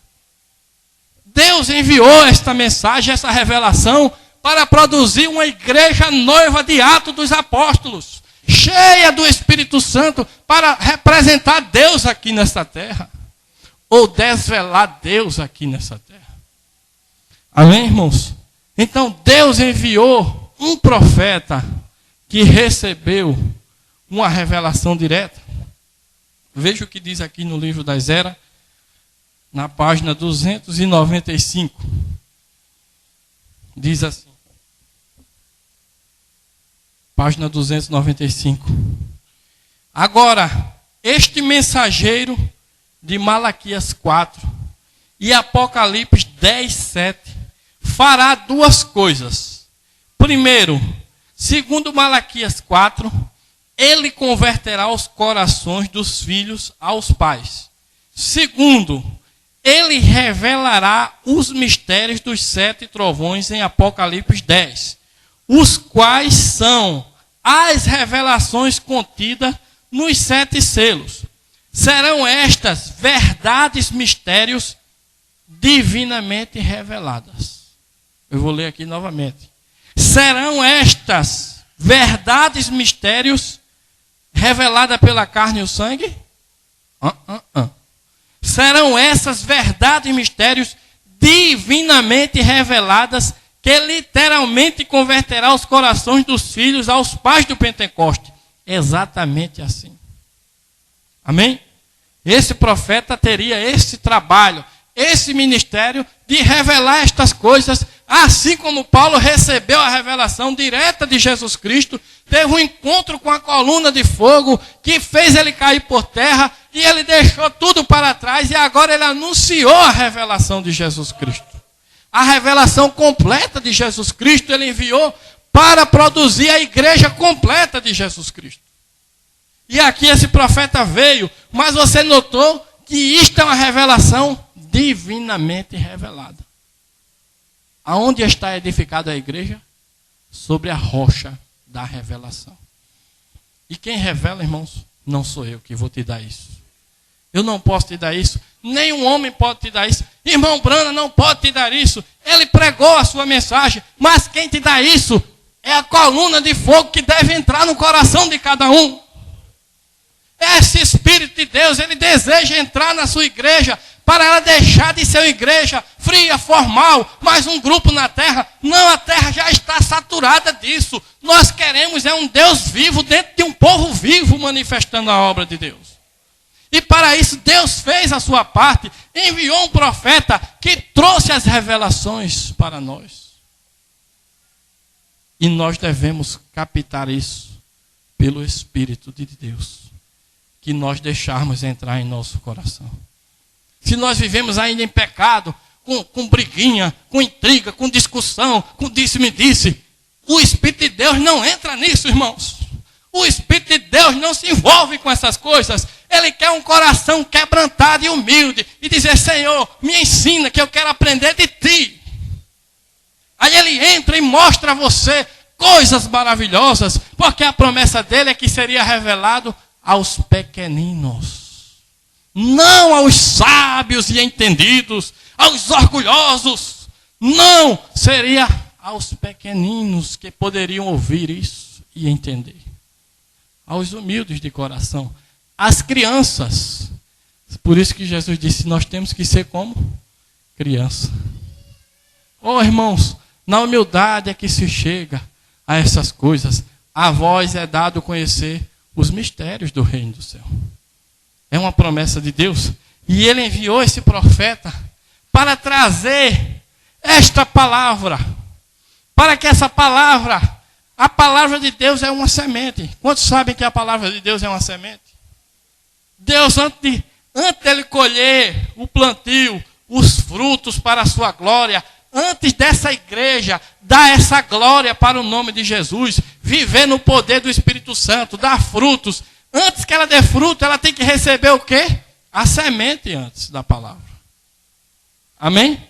S3: Deus enviou esta mensagem, essa revelação, para produzir uma igreja noiva de Atos dos Apóstolos, cheia do Espírito Santo, para representar Deus aqui nessa terra, ou desvelar Deus aqui nessa terra. Amém, irmãos? Então Deus enviou um profeta que recebeu uma revelação direta. Veja o que diz aqui no livro das Eras, na página 295. Diz assim. Página 295. Agora, este mensageiro de Malaquias 4 e Apocalipse 10, 7 fará duas coisas. Primeiro, segundo Malaquias 4, ele converterá os corações dos filhos aos pais. Segundo, ele revelará os mistérios dos 7 trovões em Apocalipse 10, os quais são as revelações contidas nos 7 selos. Serão estas verdades, mistérios divinamente reveladas. Eu vou ler aqui novamente. Serão estas verdades, mistérios, reveladas pela carne e o sangue? Serão essas verdades e mistérios divinamente reveladas que literalmente converterá os corações dos filhos aos pais do Pentecoste. Exatamente assim. Amém? Esse profeta teria esse trabalho, esse ministério de revelar estas coisas, assim como Paulo recebeu a revelação direta de Jesus Cristo, teve um encontro com a coluna de fogo que fez ele cair por terra e ele deixou tudo para trás e agora ele anunciou a revelação de Jesus Cristo. A revelação completa de Jesus Cristo ele enviou para produzir a igreja completa de Jesus Cristo. E aqui esse profeta veio, mas você notou que isto é uma revelação divinamente revelada. Aonde está edificada a igreja? Sobre a rocha da revelação. E quem revela, irmãos, não sou eu que vou te dar isso. Eu não posso te dar isso. Nenhum homem pode te dar isso. Irmão Brana não pode te dar isso. Ele pregou a sua mensagem. Mas quem te dá isso é a coluna de fogo que deve entrar no coração de cada um. Esse Espírito de Deus, ele deseja entrar na sua igreja para ela deixar de ser uma igreja fria, formal, mais um grupo na terra. Não, a terra já está saturada disso. Nós queremos um Deus vivo dentro de um povo vivo manifestando a obra de Deus. E para isso Deus fez a sua parte, enviou um profeta que trouxe as revelações para nós. E nós devemos captar isso pelo Espírito de Deus, que nós deixarmos entrar em nosso coração. Se nós vivemos ainda em pecado, com briguinha, com intriga, com discussão, com disse-me-disse, o Espírito de Deus não entra nisso, irmãos. O Espírito de Deus não se envolve com essas coisas. Ele quer um coração quebrantado e humilde. E dizer, Senhor, me ensina que eu quero aprender de Ti. Aí Ele entra e mostra a você coisas maravilhosas. Porque a promessa dele é que seria revelado aos pequeninos. Não aos sábios e entendidos, aos orgulhosos. Não, seria aos pequeninos que poderiam ouvir isso e entender. Aos humildes de coração, às crianças. Por isso que Jesus disse, nós temos que ser como criança. Oh, irmãos, na humildade é que se chega a essas coisas. A vós é dado conhecer os mistérios do reino do céu. É uma promessa de Deus. E ele enviou esse profeta para trazer esta palavra. Para que essa palavra, a palavra de Deus é uma semente. Quantos sabem que a palavra de Deus é uma semente? Deus, antes de ele colher o plantio, os frutos para a sua glória, antes dessa igreja dar essa glória para o nome de Jesus, viver no poder do Espírito Santo, dar frutos, antes que ela dê fruto, ela tem que receber o quê? A semente antes da palavra. Amém?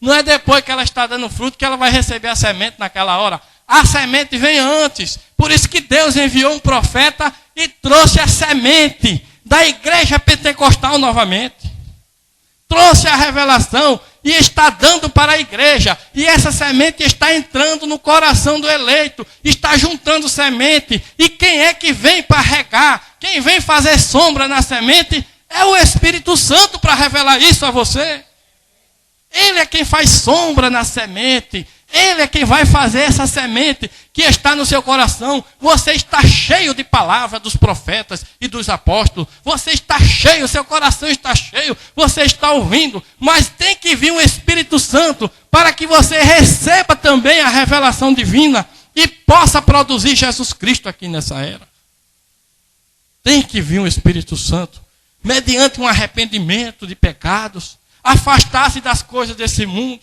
S3: Não é depois que ela está dando fruto que ela vai receber a semente naquela hora. A semente vem antes. Por isso que Deus enviou um profeta e trouxe a semente da igreja pentecostal novamente. Trouxe a revelação e está dando para a igreja. E essa semente está entrando no coração do eleito. Está juntando semente. E quem é que vem para regar? Quem vem fazer sombra na semente é o Espírito Santo para revelar isso a você. Ele é quem faz sombra na semente. Ele é quem vai fazer essa semente que está no seu coração. Você está cheio de palavra dos profetas e dos apóstolos. Você está cheio, seu coração está cheio. Você está ouvindo. Mas tem que vir um Espírito Santo para que você receba também a revelação divina e possa produzir Jesus Cristo aqui nessa era. Tem que vir um Espírito Santo mediante um arrependimento de pecados. Afastar-se das coisas desse mundo.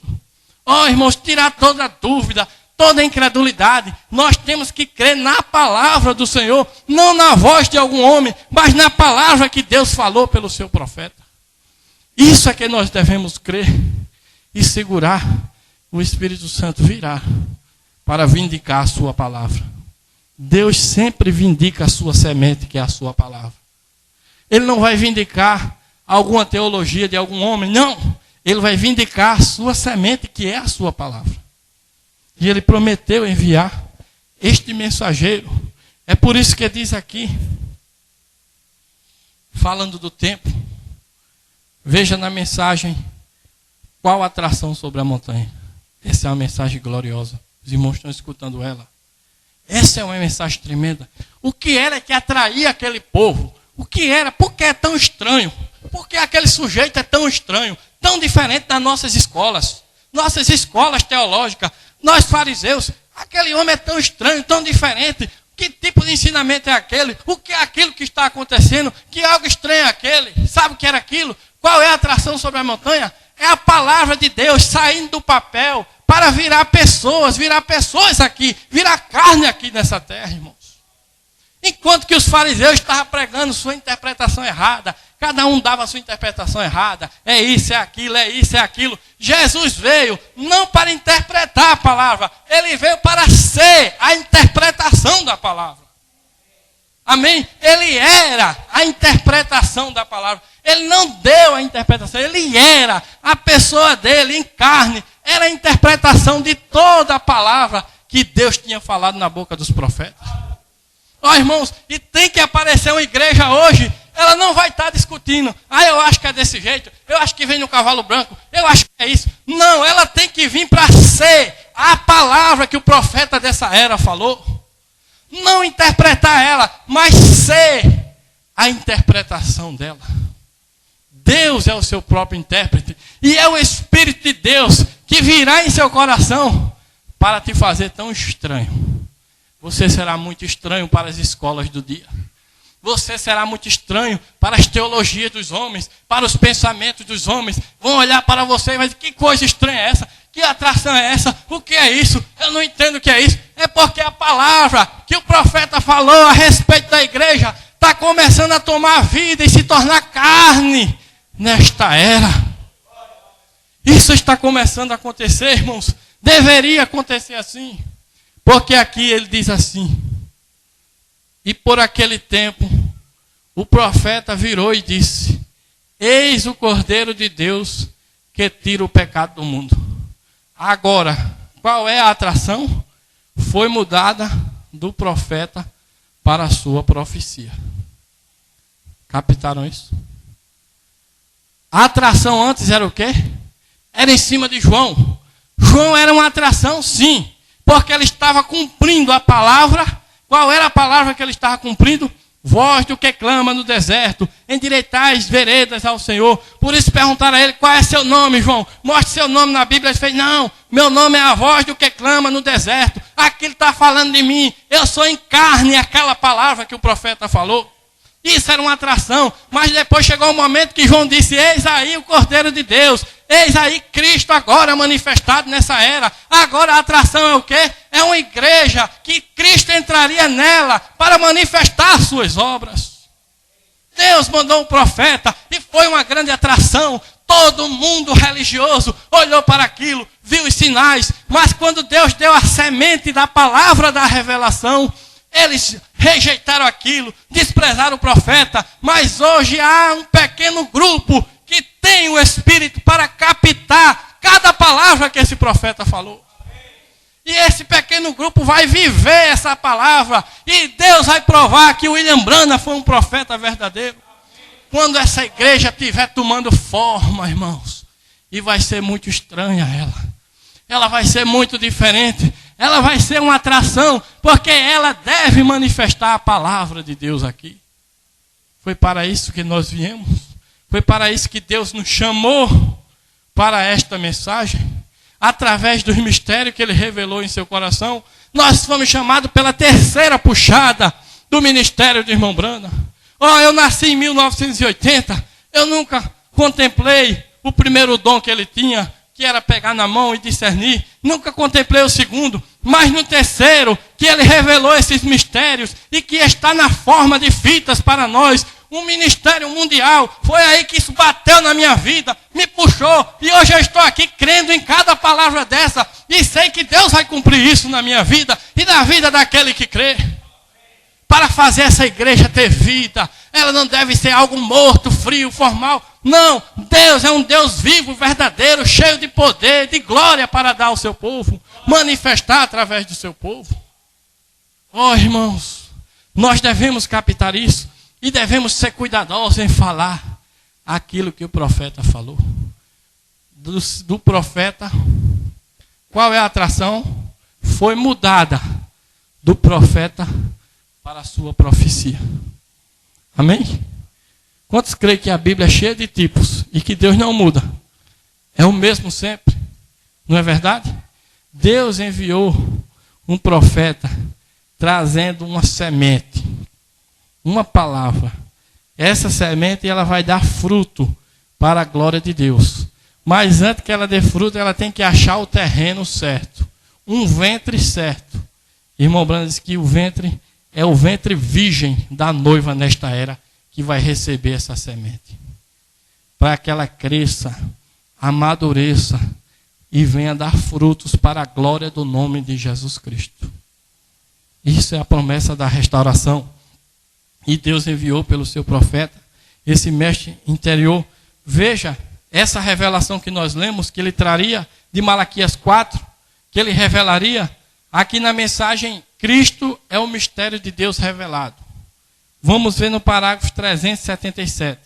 S3: Oh, irmãos, tirar toda dúvida, toda incredulidade. Nós temos que crer na palavra do Senhor, não na voz de algum homem, mas na palavra que Deus falou pelo seu profeta. Isso é que nós devemos crer e segurar. O Espírito Santo virá para vindicar a sua palavra. Deus sempre vindica a sua semente, que é a sua palavra. Ele não vai vindicar alguma teologia de algum homem, não. Ele vai vindicar a sua semente, que é a sua palavra. E ele prometeu enviar este mensageiro. É por isso que diz aqui, falando do tempo, veja na mensagem qual a atração sobre a montanha. Essa é uma mensagem gloriosa. Os irmãos estão escutando ela. Essa é uma mensagem tremenda. O que era que atraía aquele povo? O que era? Por que é tão estranho? Por que aquele sujeito é tão estranho? Tão diferente das nossas escolas teológicas. Nós fariseus, aquele homem é tão estranho, tão diferente. Que tipo de ensinamento é aquele? O que é aquilo que está acontecendo? Que algo estranho é aquele? Sabe o que era aquilo? Qual é a atração sobre a montanha? É a palavra de Deus saindo do papel para virar pessoas aqui, virar carne aqui nessa terra, irmãos. Enquanto que os fariseus estavam pregando sua interpretação errada, cada um dava a sua interpretação errada, é isso, é aquilo. Jesus veio não para interpretar a palavra, ele veio para ser a interpretação da palavra. Amém? Ele era a interpretação da palavra. Ele não deu a interpretação, ele era a pessoa dele em carne. Era a interpretação de toda a palavra que Deus tinha falado na boca dos profetas. Ó, irmãos, e tem que aparecer uma igreja hoje, ela não vai estar discutindo. Eu acho que é desse jeito, eu acho que vem no cavalo branco, eu acho que é isso. Não, ela tem que vir para ser a palavra que o profeta dessa era falou. Não interpretar ela, mas ser a interpretação dela. Deus é o seu próprio intérprete. E é o Espírito de Deus que virá em seu coração para te fazer tão estranho. Você será muito estranho para as escolas do dia. Você será muito estranho para as teologias dos homens, para os pensamentos dos homens. Vão olhar para você e vão dizer, que coisa estranha é essa? Que atração é essa? O que é isso? Eu não entendo o que é isso. É porque a palavra que o profeta falou a respeito da igreja está começando a tomar vida e se tornar carne nesta era. Isso está começando a acontecer, irmãos. Deveria acontecer assim. Porque aqui ele diz assim: e por aquele tempo o profeta virou e disse: eis o Cordeiro de Deus que tira o pecado do mundo. Agora, qual é a atração? Foi mudada do profeta para a sua profecia. Captaram isso? A atração antes era o quê? Era em cima de João. João era uma atração, sim, porque ele estava cumprindo a palavra. Qual era a palavra que ele estava cumprindo? Voz do que clama no deserto, endireitais veredas ao Senhor. Por isso perguntaram a ele, qual é seu nome, João? Mostre seu nome na Bíblia. Ele fez, não, meu nome é a voz do que clama no deserto. Aquilo está falando de mim. Eu sou em carne, aquela palavra que o profeta falou. Isso era uma atração. Mas depois chegou o momento que João disse, eis aí o Cordeiro de Deus. Eis aí Cristo agora manifestado nessa era. Agora a atração é o quê? É uma igreja que Cristo entraria nela para manifestar suas obras. Deus mandou um profeta e foi uma grande atração. Todo mundo religioso olhou para aquilo, viu os sinais. Mas quando Deus deu a semente da palavra da revelação, eles rejeitaram aquilo, desprezaram o profeta. Mas hoje há um pequeno grupo que tem o Espírito para captar cada palavra que esse profeta falou. E esse pequeno grupo vai viver essa palavra. E Deus vai provar que William Branham foi um profeta verdadeiro. Quando essa igreja estiver tomando forma, irmãos, e vai ser muito estranha ela vai ser muito diferente. Ela vai ser uma atração, porque ela deve manifestar a palavra de Deus aqui. Foi para isso que nós viemos. Foi para isso que Deus nos chamou para esta mensagem. Através dos mistérios que Ele revelou em seu coração, nós fomos chamados pela terceira puxada do ministério do irmão Branham. Eu nasci em 1980, eu nunca contemplei o primeiro dom que ele tinha, que era pegar na mão e discernir. Nunca contemplei o segundo, mas no terceiro, que ele revelou esses mistérios e que está na forma de fitas para nós, um ministério mundial. Foi aí que isso bateu na minha vida, me puxou, e hoje eu estou aqui crendo em cada palavra dessa, e sei que Deus vai cumprir isso na minha vida e na vida daquele que crê, para fazer essa igreja ter vida, ela não deve ser algo morto, frio, formal. Não, Deus é um Deus vivo, verdadeiro, cheio de poder, de glória para dar ao seu povo, manifestar através do seu povo. Oh, irmãos, nós devemos captar isso e devemos ser cuidadosos em falar aquilo que o profeta falou. Do profeta, qual é a atração? Foi mudada do profeta para a sua profecia. Amém? Quantos creem que a Bíblia é cheia de tipos e que Deus não muda? É o mesmo sempre. Não é verdade? Deus enviou um profeta trazendo uma semente, uma palavra. Essa semente ela vai dar fruto para a glória de Deus. Mas antes que ela dê fruto, ela tem que achar o terreno certo. Um ventre certo. Irmão Brando diz que o ventre é o ventre virgem da noiva nesta era que vai receber essa semente. Para que ela cresça, amadureça e venha dar frutos para a glória do nome de Jesus Cristo. Isso é a promessa da restauração. E Deus enviou pelo seu profeta esse mestre interior. Veja essa revelação que nós lemos, que ele traria de Malaquias 4, que ele revelaria aqui na mensagem, Cristo é o mistério de Deus revelado. Vamos ver no parágrafo 377.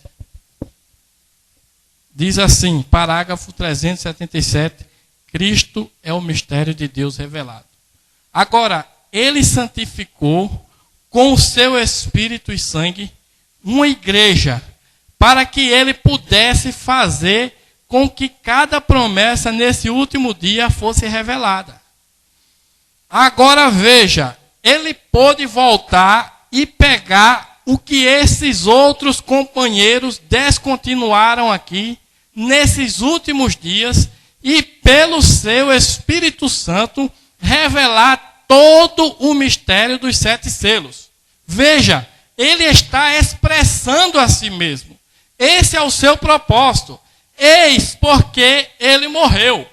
S3: Diz assim, parágrafo 377, Cristo é o mistério de Deus revelado. Agora, ele santificou com o seu espírito e sangue uma igreja, para que ele pudesse fazer com que cada promessa nesse último dia fosse revelada. Agora veja, ele pôde voltar e pegar o que esses outros companheiros descontinuaram aqui, nesses últimos dias, e pelo seu Espírito Santo, revelar todo o mistério dos 7 selos. Veja, ele está expressando a si mesmo. Esse é o seu propósito. Eis porque ele morreu.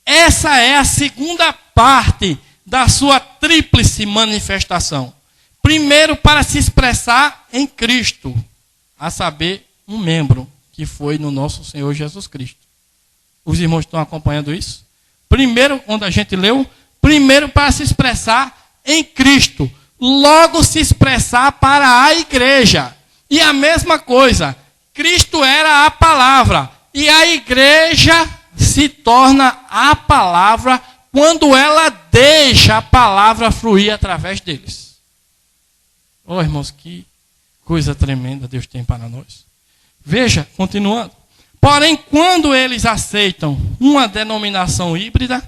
S3: Essa é a segunda parte da sua tríplice manifestação. Primeiro, para se expressar em Cristo, a saber, um membro, que foi no nosso Senhor Jesus Cristo. Os irmãos estão acompanhando isso? Primeiro, quando a gente leu, primeiro para se expressar em Cristo, logo se expressar para a igreja. E a mesma coisa, Cristo era a palavra, e a igreja se torna a palavra quando ela deixa a palavra fluir através deles. Oh, irmãos, que coisa tremenda Deus tem para nós. Veja, continuando. Porém, quando eles aceitam uma denominação híbrida,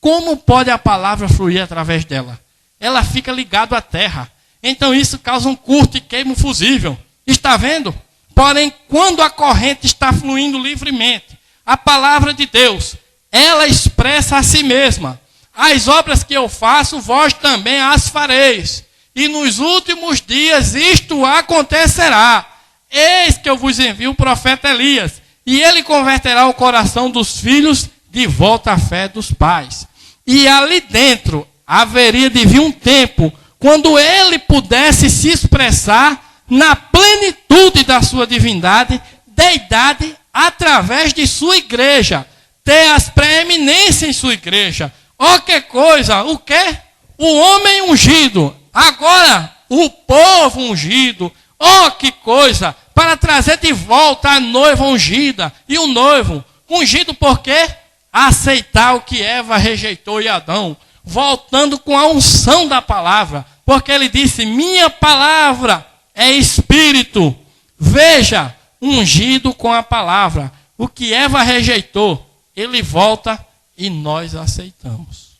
S3: como pode a palavra fluir através dela? Ela fica ligada à terra. Então isso causa um curto e queimo fusível. Está vendo? Porém, quando a corrente está fluindo livremente, a palavra de Deus, ela expressa a si mesma. As obras que eu faço, vós também as fareis. E nos últimos dias isto acontecerá. Eis que eu vos envio o profeta Elias, e ele converterá o coração dos filhos de volta à fé dos pais. E ali dentro haveria de vir um tempo quando ele pudesse se expressar na plenitude da sua divindade, deidade, através de sua igreja, ter as preeminências em sua igreja. Oh, que coisa! O quê? O homem ungido. Agora, o povo ungido. Oh, que coisa! Para trazer de volta a noiva ungida. E o noivo ungido por quê? Aceitar o que Eva rejeitou e Adão. Voltando com a unção da palavra. Porque ele disse, minha palavra é espírito. Veja, ungido com a palavra. O que Eva rejeitou, ele volta e nós aceitamos.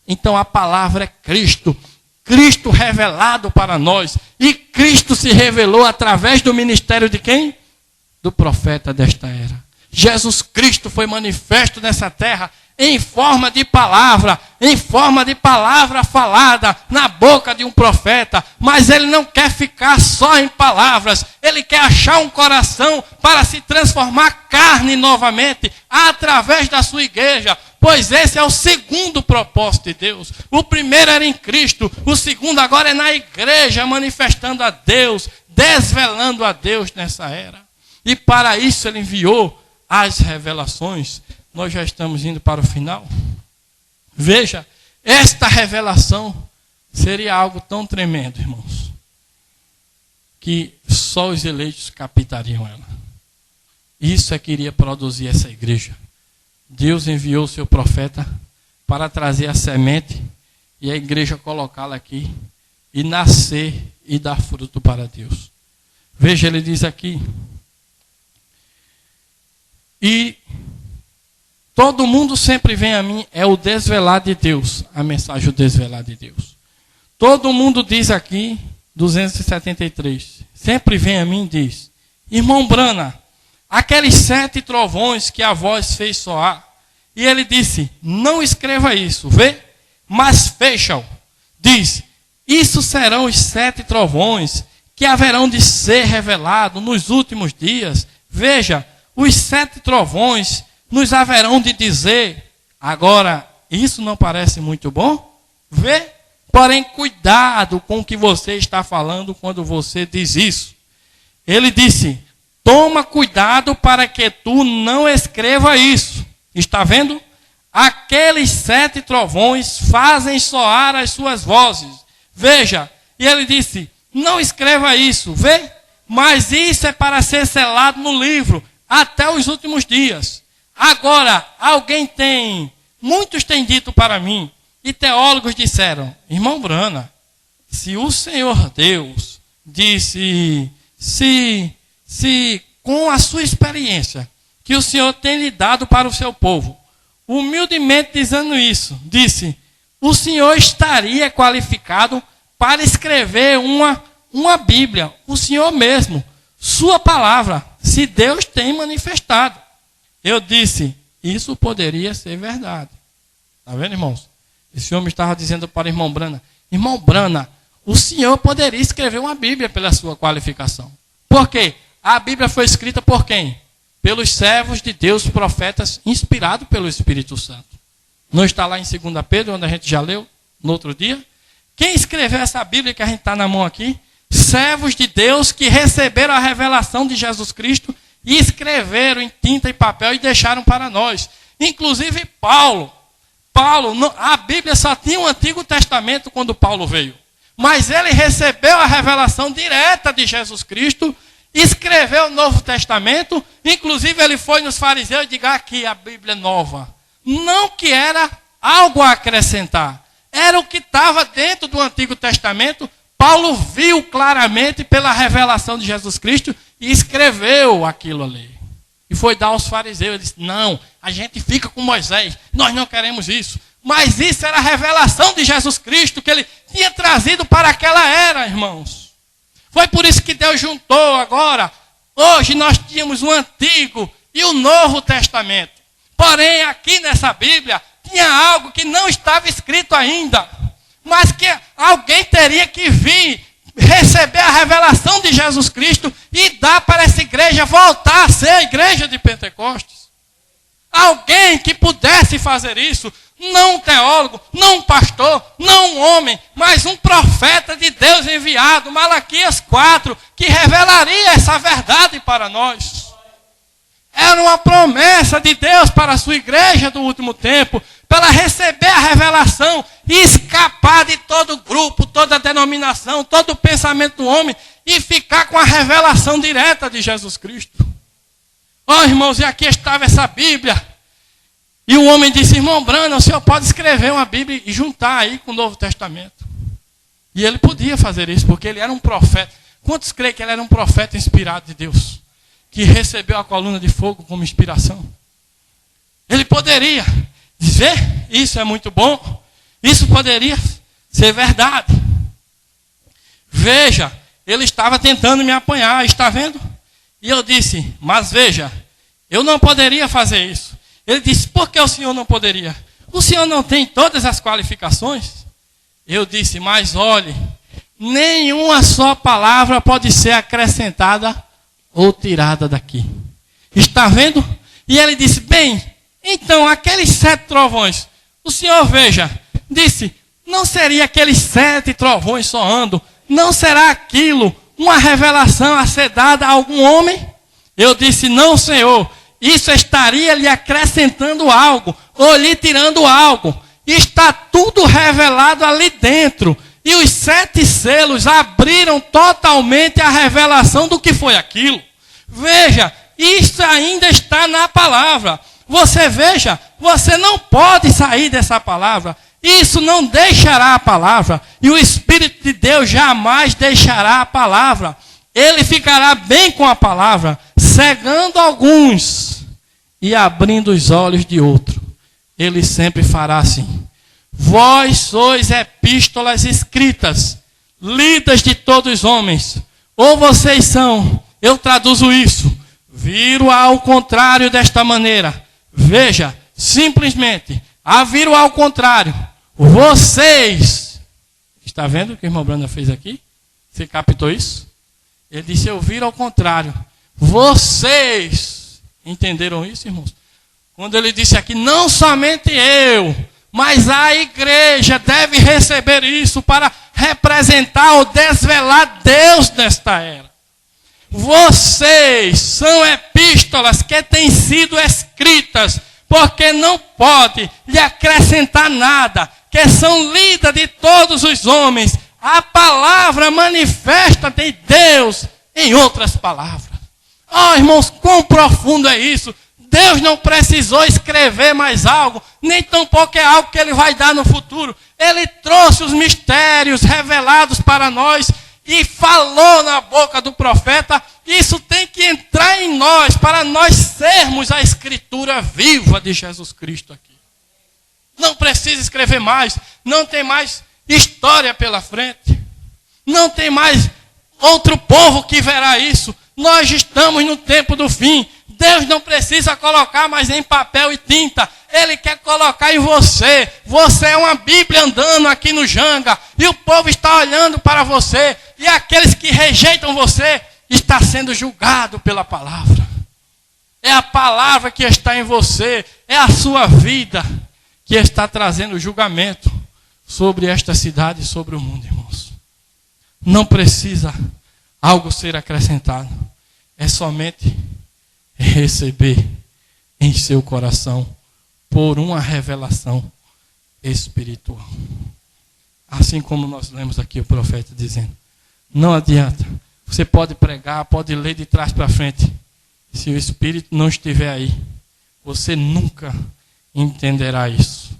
S3: Então a palavra é Cristo. Cristo revelado para nós. E Cristo se revelou através do ministério de quem? Do profeta desta era. Jesus Cristo foi manifesto nessa terra em forma de palavra falada na boca de um profeta. Mas ele não quer ficar só em palavras. Ele quer achar um coração para se transformar carne novamente através da sua igreja. pois esse é o segundo propósito de Deus. O primeiro era em Cristo, o segundo agora é na igreja, manifestando a Deus, desvelando a Deus nessa era. E para isso ele enviou as revelações. Nós já estamos indo para o final. Veja, esta revelação seria algo tão tremendo, irmãos, que só os eleitos captariam ela. Isso é que iria produzir essa igreja. Deus enviou o seu profeta para trazer a semente e a igreja colocá-la aqui e nascer e dar fruto para Deus. Veja, ele diz aqui: e todo mundo sempre vem a mim, é o desvelar de Deus, a mensagem do desvelar de Deus. Todo mundo diz aqui, 273, sempre vem a mim e diz: irmão Brana, aqueles 7 trovões que a voz fez soar. E ele disse: não escreva isso, vê? Mas fecha-o. Diz: isso serão os 7 trovões que haverão de ser revelados nos últimos dias. Veja, os 7 trovões nos haverão de dizer. Agora, isso não parece muito bom? Vê? Porém, cuidado com o que você está falando quando você diz isso. Ele disse: toma cuidado para que tu não escreva isso. Está vendo? Aqueles 7 trovões fazem soar as suas vozes. Veja, e ele disse: não escreva isso, vê? Mas isso é para ser selado no livro até os últimos dias. Agora, muitos têm dito para mim, e teólogos disseram: irmão Brana, se o Senhor Deus disse, se com a sua experiência que o Senhor tem lhe dado para o seu povo, humildemente dizendo isso, disse: o Senhor estaria qualificado para escrever uma Bíblia, o Senhor mesmo, sua palavra, se Deus tem manifestado. Eu disse: isso poderia ser verdade. Está vendo, irmãos? Esse homem estava dizendo para o irmão Brana: irmão Brana, o Senhor poderia escrever uma Bíblia pela sua qualificação. Por quê? A Bíblia foi escrita por quem? Pelos servos de Deus, profetas, inspirados pelo Espírito Santo. Não está lá em 2 Pedro, onde a gente já leu no outro dia? Quem escreveu essa Bíblia que a gente está na mão aqui? Servos de Deus que receberam a revelação de Jesus Cristo e escreveram em tinta e papel e deixaram para nós. Inclusive Paulo, a Bíblia só tinha o Antigo Testamento quando Paulo veio. Mas ele recebeu a revelação direta de Jesus Cristo, escreveu o Novo Testamento, inclusive ele foi nos fariseus e disse: aqui a Bíblia nova. Não que era algo a acrescentar, era o que estava dentro do Antigo Testamento. Paulo viu claramente pela revelação de Jesus Cristo e escreveu aquilo ali. E foi dar aos fariseus. Ele disse: não, a gente fica com Moisés, nós não queremos isso. Mas isso era a revelação de Jesus Cristo que ele tinha trazido para aquela era, irmãos. Foi por isso que Deus juntou agora. Hoje nós tínhamos o Antigo e o Novo Testamento. Porém, aqui nessa Bíblia, tinha algo que não estava escrito ainda. Mas que alguém teria que vir, receber a revelação de Jesus Cristo e dar para essa igreja voltar a ser a igreja de Pentecostes. Alguém que pudesse fazer isso. Não um teólogo, não um pastor, não um homem, mas um profeta de Deus enviado, Malaquias 4, que revelaria essa verdade para nós. Era uma promessa de Deus para a sua igreja do último tempo, para ela receber a revelação e escapar de todo grupo, toda denominação, todo pensamento do homem e ficar com a revelação direta de Jesus Cristo. Oh, irmãos, e aqui estava essa Bíblia. E o homem disse: irmão Brana, o senhor pode escrever uma Bíblia e juntar aí com o Novo Testamento. E ele podia fazer isso, porque ele era um profeta. Quantos creem que ele era um profeta inspirado de Deus? Que recebeu a coluna de fogo como inspiração? Ele poderia dizer: isso é muito bom, isso poderia ser verdade. Veja, ele estava tentando me apanhar, está vendo? E eu disse: mas veja, eu não poderia fazer isso. Ele disse: por que o senhor não poderia? O senhor não tem todas as qualificações? Eu disse: mas olhe, nenhuma só palavra pode ser acrescentada ou tirada daqui. Está vendo? E ele disse: bem, Então, aqueles 7 trovões, o Senhor, veja, disse, não seria aqueles 7 trovões soando, não será aquilo uma revelação a ser dada a algum homem? Eu disse, não, Senhor, isso estaria lhe acrescentando algo, ou lhe tirando algo. Está tudo revelado ali dentro. E os 7 selos abriram totalmente a revelação do que foi aquilo. Veja, isso ainda está na palavra. Você veja, você não pode sair dessa palavra. Isso não deixará a palavra. E o Espírito de Deus jamais deixará a palavra. Ele ficará bem com a palavra, cegando alguns e abrindo os olhos de outros. Ele sempre fará assim. Vós sois epístolas escritas, lidas de todos os homens. Ou vocês são, eu traduzo isso, viram ao contrário desta maneira. Veja, simplesmente, viram ao contrário. Vocês, está vendo o que o irmão Branda fez aqui? Você captou isso? Ele disse, eu viro ao contrário. Vocês, entenderam isso, irmãos? Quando ele disse aqui, não somente eu, mas a igreja deve receber isso para representar ou desvelar Deus nesta era. Vocês são epístolas que têm sido escritas, porque não pode lhe acrescentar nada, que são lidas de todos os homens. A palavra manifesta de Deus em outras palavras. Oh, irmãos, quão profundo é isso! Deus não precisou escrever mais algo, nem tampouco é algo que Ele vai dar no futuro. Ele trouxe os mistérios revelados para nós e falou na boca do profeta. Isso tem que entrar em nós, para nós sermos a escritura viva de Jesus Cristo aqui. Não precisa escrever mais, não tem mais história pela frente. Não tem mais outro povo que verá isso. Nós estamos no tempo do fim. Deus não precisa colocar mais em papel e tinta. Ele quer colocar em você. Você é uma Bíblia andando aqui no Janga. E o povo está olhando para você. E aqueles que rejeitam você está sendo julgado pela palavra. É a palavra que está em você. É a sua vida que está trazendo julgamento sobre esta cidade e sobre o mundo, irmãos. Não precisa algo ser acrescentado. É somente receber em seu coração por uma revelação espiritual. Assim como nós lemos aqui o profeta dizendo, não adianta, você pode pregar, pode ler de trás para frente, se o Espírito não estiver aí, você nunca entenderá isso.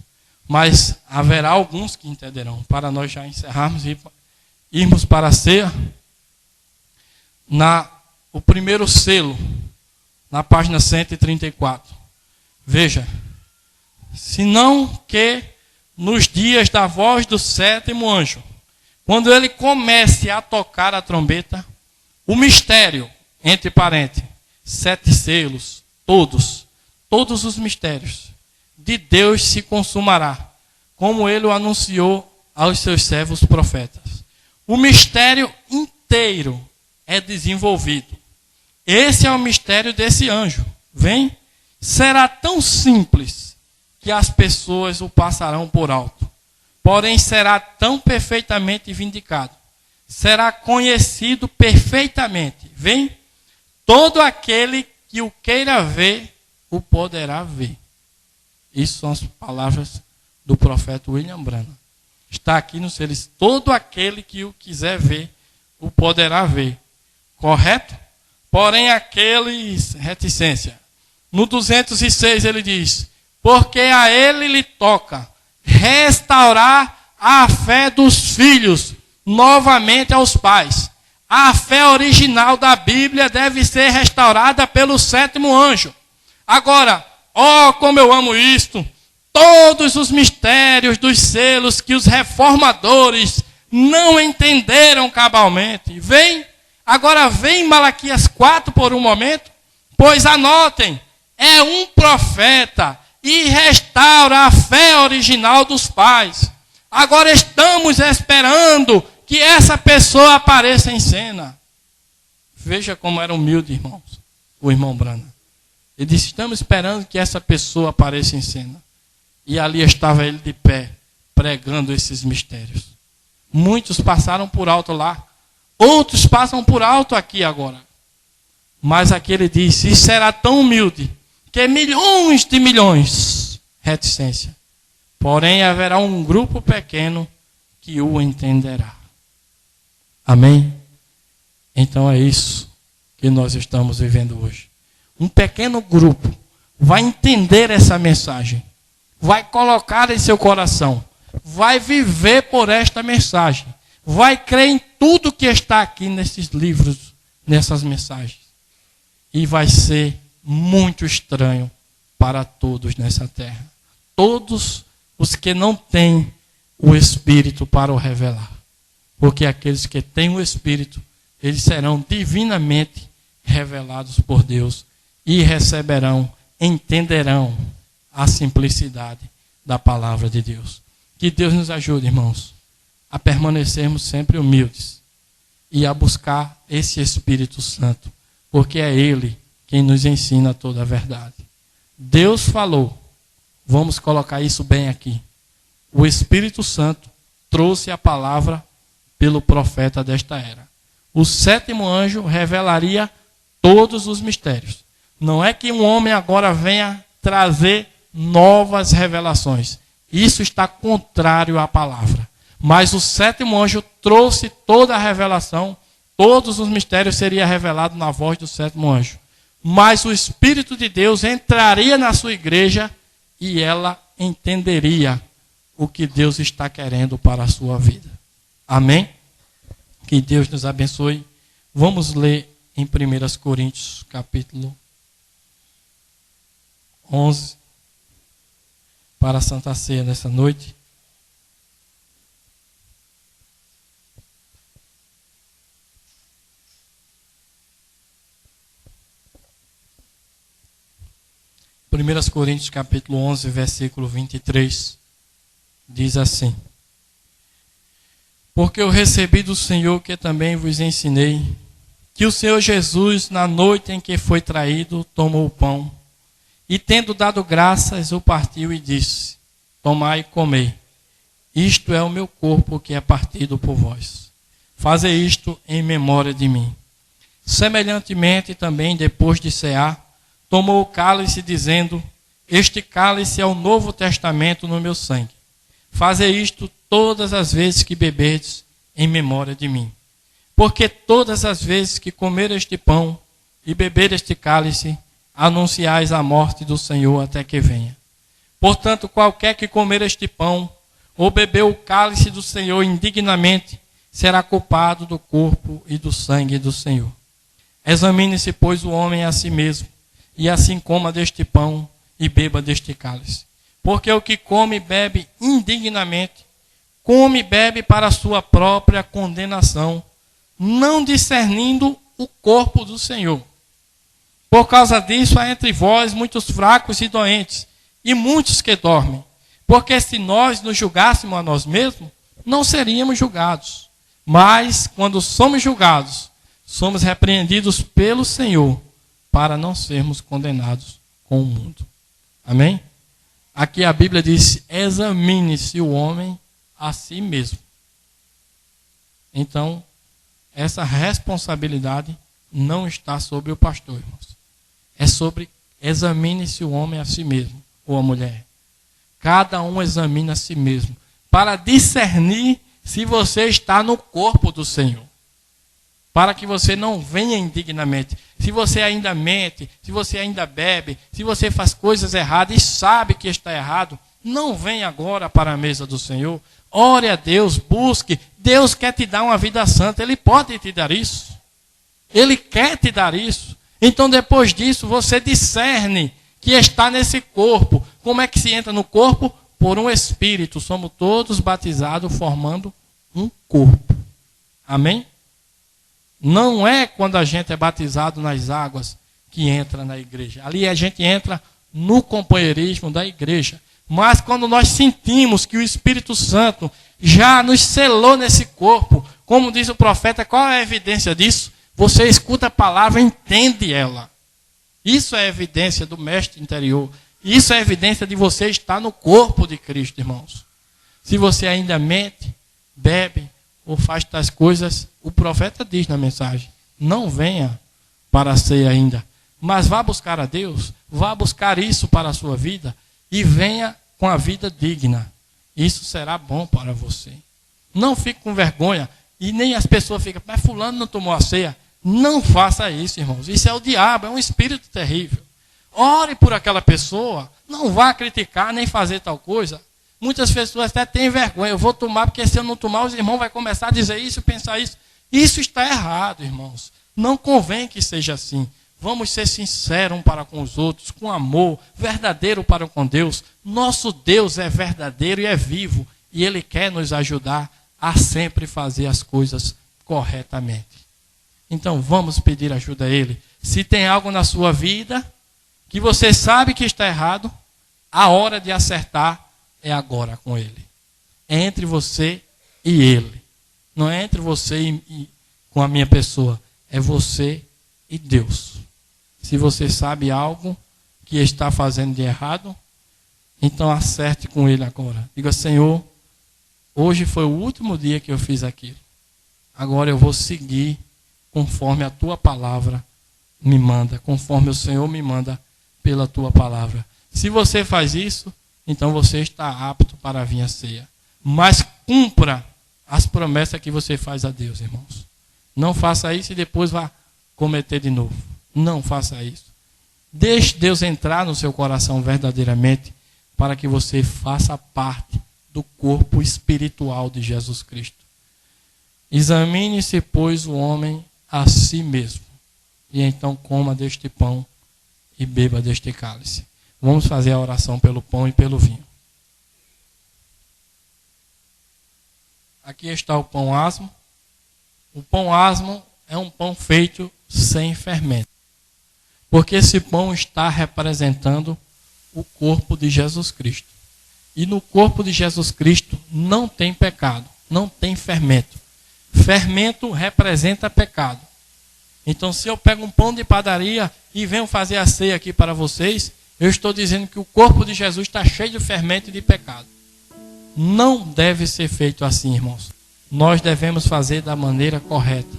S3: Mas haverá alguns que entenderão. Para nós já encerrarmos e irmos para a ceia, o primeiro selo, na página 134. Veja, senão que nos dias da voz do 7º anjo, quando ele comece a tocar a trombeta, o mistério, entre parênteses, 7 selos, todos os mistérios de Deus se consumará, como ele o anunciou aos seus servos profetas. O mistério inteiro é desenvolvido. Esse é o mistério desse anjo. Vem, será tão simples que as pessoas o passarão por alto. Porém, será tão perfeitamente vindicado. Será conhecido perfeitamente. Vem, todo aquele que o queira ver, o poderá ver. Isso são as palavras do profeta William Branham. Está aqui no selos. Todo aquele que o quiser ver, o poderá ver. Correto? Porém, aqueles, reticência. No 206 ele diz, porque a ele lhe toca restaurar a fé dos filhos novamente aos pais. A fé original da Bíblia deve ser restaurada pelo 7º anjo. Agora, como eu amo isto, todos os mistérios dos selos que os reformadores não entenderam cabalmente. Agora vem Malaquias 4 por um momento, pois anotem, é um profeta e restaura a fé original dos pais. Agora estamos esperando que essa pessoa apareça em cena. Veja como era humilde, irmãos, o irmão Branham. Ele disse: estamos esperando que essa pessoa apareça em cena. E ali estava ele de pé, pregando esses mistérios. Muitos passaram por alto lá. Outros passam por alto aqui agora. Mas aqui ele disse: isso será tão humilde, que milhões de milhões, reticência. Porém haverá um grupo pequeno que o entenderá. Amém? Então é isso que nós estamos vivendo hoje. Um pequeno grupo vai entender essa mensagem, vai colocar em seu coração, vai viver por esta mensagem, vai crer em tudo que está aqui nesses livros, nessas mensagens. E vai ser muito estranho para todos nessa terra. Todos os que não têm o Espírito para o revelar. Porque aqueles que têm o Espírito, eles serão divinamente revelados por Deus e receberão, entenderão a simplicidade da palavra de Deus. Que Deus nos ajude, irmãos, a permanecermos sempre humildes e a buscar esse Espírito Santo, porque é Ele quem nos ensina toda a verdade. Deus falou, vamos colocar isso bem aqui. O Espírito Santo trouxe a palavra pelo profeta desta era. O 7º anjo revelaria todos os mistérios. Não é que um homem agora venha trazer novas revelações. Isso está contrário à palavra. Mas o 7º anjo trouxe toda a revelação, todos os mistérios seriam revelados na voz do 7º anjo. Mas o Espírito de Deus entraria na sua igreja e ela entenderia o que Deus está querendo para a sua vida. Amém? Que Deus nos abençoe. Vamos ler em 1 Coríntios, capítulo 11, para a Santa Ceia nessa noite. Primeiras Coríntios capítulo 11, versículo 23, diz assim: porque eu recebi do Senhor que também vos ensinei, que o Senhor Jesus, na noite em que foi traído, tomou o pão, e tendo dado graças, o partiu e disse: tomai e comei, isto é o meu corpo que é partido por vós. Fazei isto em memória de mim. Semelhantemente também, depois de cear, tomou o cálice, dizendo: este cálice é o novo testamento no meu sangue. Fazei isto todas as vezes que beberdes, em memória de mim. Porque todas as vezes que comer este pão e beber este cálice, anunciais a morte do Senhor até que venha. Portanto, qualquer que comer este pão ou beber o cálice do Senhor indignamente, será culpado do corpo e do sangue do Senhor. Examine-se, pois, o homem a si mesmo, e assim coma deste pão e beba deste cálice. Porque o que come e bebe indignamente, come e bebe para a sua própria condenação, não discernindo o corpo do Senhor. Por causa disso, há entre vós muitos fracos e doentes, e muitos que dormem. Porque se nós nos julgássemos a nós mesmos, não seríamos julgados. Mas, quando somos julgados, somos repreendidos pelo Senhor, para não sermos condenados com o mundo. Amém? Aqui a Bíblia diz: examine-se o homem a si mesmo. Então, essa responsabilidade não está sobre o pastor, irmãos. É sobre examine-se o homem a si mesmo, ou a mulher. Cada um examina a si mesmo, para discernir se você está no corpo do Senhor. Para que você não venha indignamente. Se você ainda mente, se você ainda bebe, se você faz coisas erradas e sabe que está errado, não venha agora para a mesa do Senhor. Ore a Deus, busque. Deus quer te dar uma vida santa. Ele pode te dar isso. Ele quer te dar isso. Então, depois disso, você discerne que está nesse corpo. Como é que se entra no corpo? Por um Espírito. Somos todos batizados formando um corpo. Amém? Não é quando a gente é batizado nas águas que entra na igreja. Ali a gente entra no companheirismo da igreja. Mas quando nós sentimos que o Espírito Santo já nos selou nesse corpo, como diz o profeta, qual é a evidência disso? Você escuta a palavra e entende ela. Isso é evidência do mestre interior. Isso é evidência de você estar no corpo de Cristo, irmãos. Se você ainda mente, bebe ou faz tais coisas, o profeta diz na mensagem: não venha para a ceia ainda, mas vá buscar a Deus, vá buscar isso para a sua vida e venha com a vida digna. Isso será bom para você. Não fique com vergonha e nem as pessoas ficam: mas fulano não tomou a ceia. Não faça isso, irmãos. Isso é o diabo, é um espírito terrível. Ore por aquela pessoa, não vá criticar nem fazer tal coisa. Muitas pessoas até têm vergonha: eu vou tomar porque se eu não tomar, os irmãos vão começar a dizer isso, pensar isso. Isso está errado, irmãos. Não convém que seja assim. Vamos ser sinceros um para com os outros, com amor, verdadeiro para com Deus. Nosso Deus é verdadeiro e é vivo, e Ele quer nos ajudar a sempre fazer as coisas corretamente. Então vamos pedir ajuda a Ele. Se tem algo na sua vida que você sabe que está errado, a hora de acertar é agora com Ele. É entre você e Ele. Não é entre você e com a minha pessoa. É você e Deus. Se você sabe algo que está fazendo de errado, então acerte com Ele agora. Diga: Senhor, hoje foi o último dia que eu fiz aquilo. Agora eu vou seguir conforme a Tua palavra me manda, conforme o Senhor me manda pela Tua palavra. Se você faz isso, então você está apto para vir à ceia. Mas cumpra as promessas que você faz a Deus, irmãos. Não faça isso e depois vá cometer de novo. Não faça isso. Deixe Deus entrar no seu coração verdadeiramente, para que você faça parte do corpo espiritual de Jesus Cristo. Examine-se, pois, o homem a si mesmo, e então coma deste pão e beba deste cálice. Vamos fazer a oração pelo pão e pelo vinho. Aqui está o pão asmo. O pão asmo é um pão feito sem fermento, porque esse pão está representando o corpo de Jesus Cristo. E no corpo de Jesus Cristo não tem pecado, não tem fermento. Fermento representa pecado. Então, se eu pego um pão de padaria e venho fazer a ceia aqui para vocês, eu estou dizendo que o corpo de Jesus está cheio de fermento e de pecado. Não deve ser feito assim, irmãos. Nós devemos fazer da maneira correta.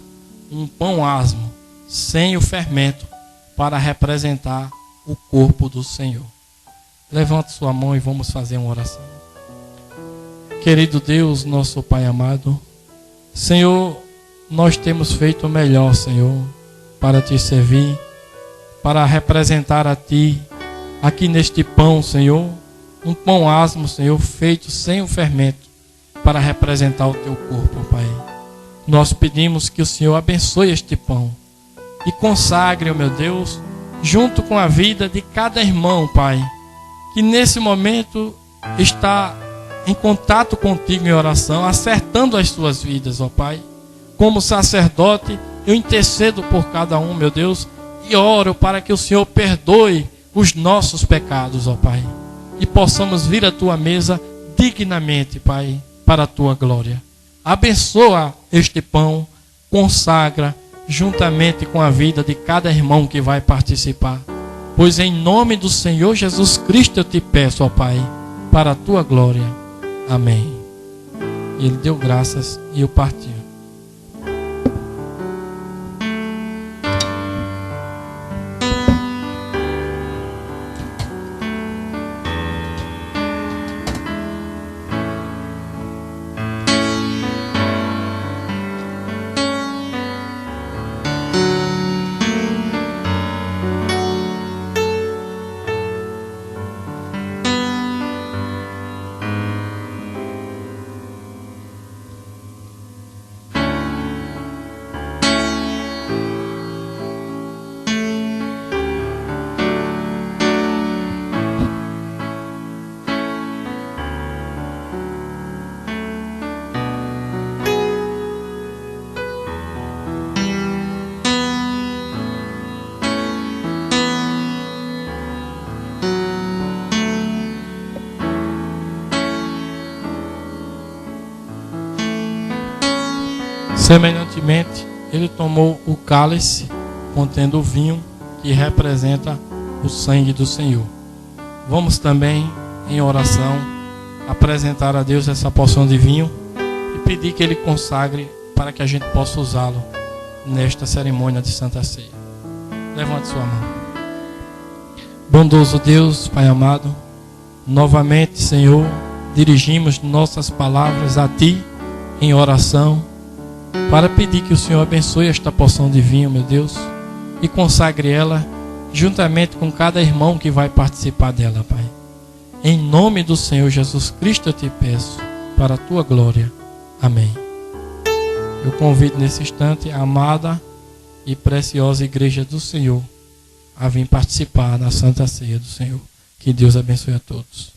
S3: Um pão asmo, sem o fermento, para representar o corpo do Senhor. Levante sua mão e vamos fazer uma oração. Querido Deus, nosso Pai amado, Senhor, nós temos feito o melhor, Senhor, para Te servir, para representar a Ti, aqui neste pão, Senhor, um pão asmo, Senhor, feito sem o fermento, para representar o Teu corpo, Pai. Nós pedimos que o Senhor abençoe este pão e consagre, meu Deus, junto com a vida de cada irmão, Pai, que nesse momento está em contato contigo em oração, acertando as suas vidas, ó Pai. Como sacerdote, eu intercedo por cada um, meu Deus, e oro para que o Senhor perdoe os nossos pecados, ó Pai, e possamos vir à Tua mesa dignamente, Pai, para a Tua glória. Abençoa este pão, consagra juntamente com a vida de cada irmão que vai participar. Pois em nome do Senhor Jesus Cristo eu te peço, ó Pai, para a Tua glória. Amém. E ele deu graças e o partiu. Semelhantemente, ele tomou o cálice contendo o vinho que representa o sangue do Senhor. Vamos também, em oração, apresentar a Deus essa porção de vinho e pedir que Ele consagre para que a gente possa usá-lo nesta cerimônia de Santa Ceia. Levante sua mão. Bondoso Deus, Pai amado, novamente, Senhor, dirigimos nossas palavras a Ti em oração para pedir que o Senhor abençoe esta porção de vinho, meu Deus, e consagre ela juntamente com cada irmão que vai participar dela, Pai. Em nome do Senhor Jesus Cristo eu te peço, para a Tua glória. Amém. Eu convido nesse instante a amada e preciosa Igreja do Senhor a vir participar da Santa Ceia do Senhor. Que Deus abençoe a todos.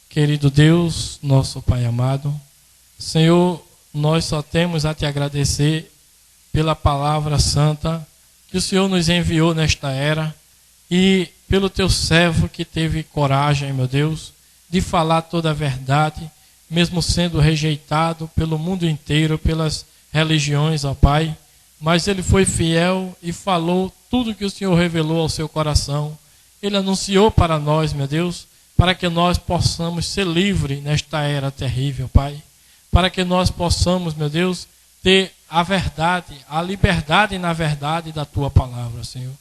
S3: Querido Deus, nosso Pai amado, Senhor, nós só temos a Te agradecer pela palavra santa que o Senhor nos enviou nesta era e pelo Teu servo que teve coragem, meu Deus, de falar toda a verdade, mesmo sendo rejeitado pelo mundo inteiro, pelas religiões, ó Pai, mas ele foi fiel e falou tudo que o Senhor revelou ao seu coração. Ele anunciou para nós, meu Deus, para que nós possamos ser livres nesta era terrível, Pai. Para que nós possamos, meu Deus, ter a verdade, a liberdade na verdade da Tua palavra, Senhor.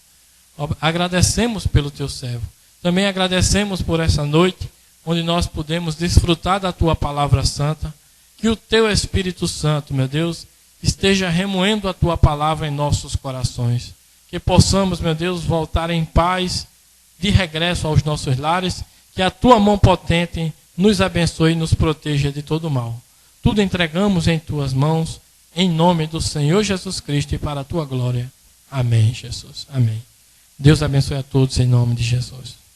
S3: Agradecemos pelo Teu servo. Também agradecemos por essa noite, onde nós podemos desfrutar da Tua palavra santa. Que o Teu Espírito Santo, meu Deus, esteja remoendo a Tua palavra em nossos corações. Que possamos, meu Deus, voltar em paz, de regresso aos nossos lares. Que a Tua mão potente nos abençoe e nos proteja de todo mal. Tudo entregamos em Tuas mãos, em nome do Senhor Jesus Cristo e para a Tua glória. Amém, Jesus. Amém. Deus abençoe a todos em nome de Jesus.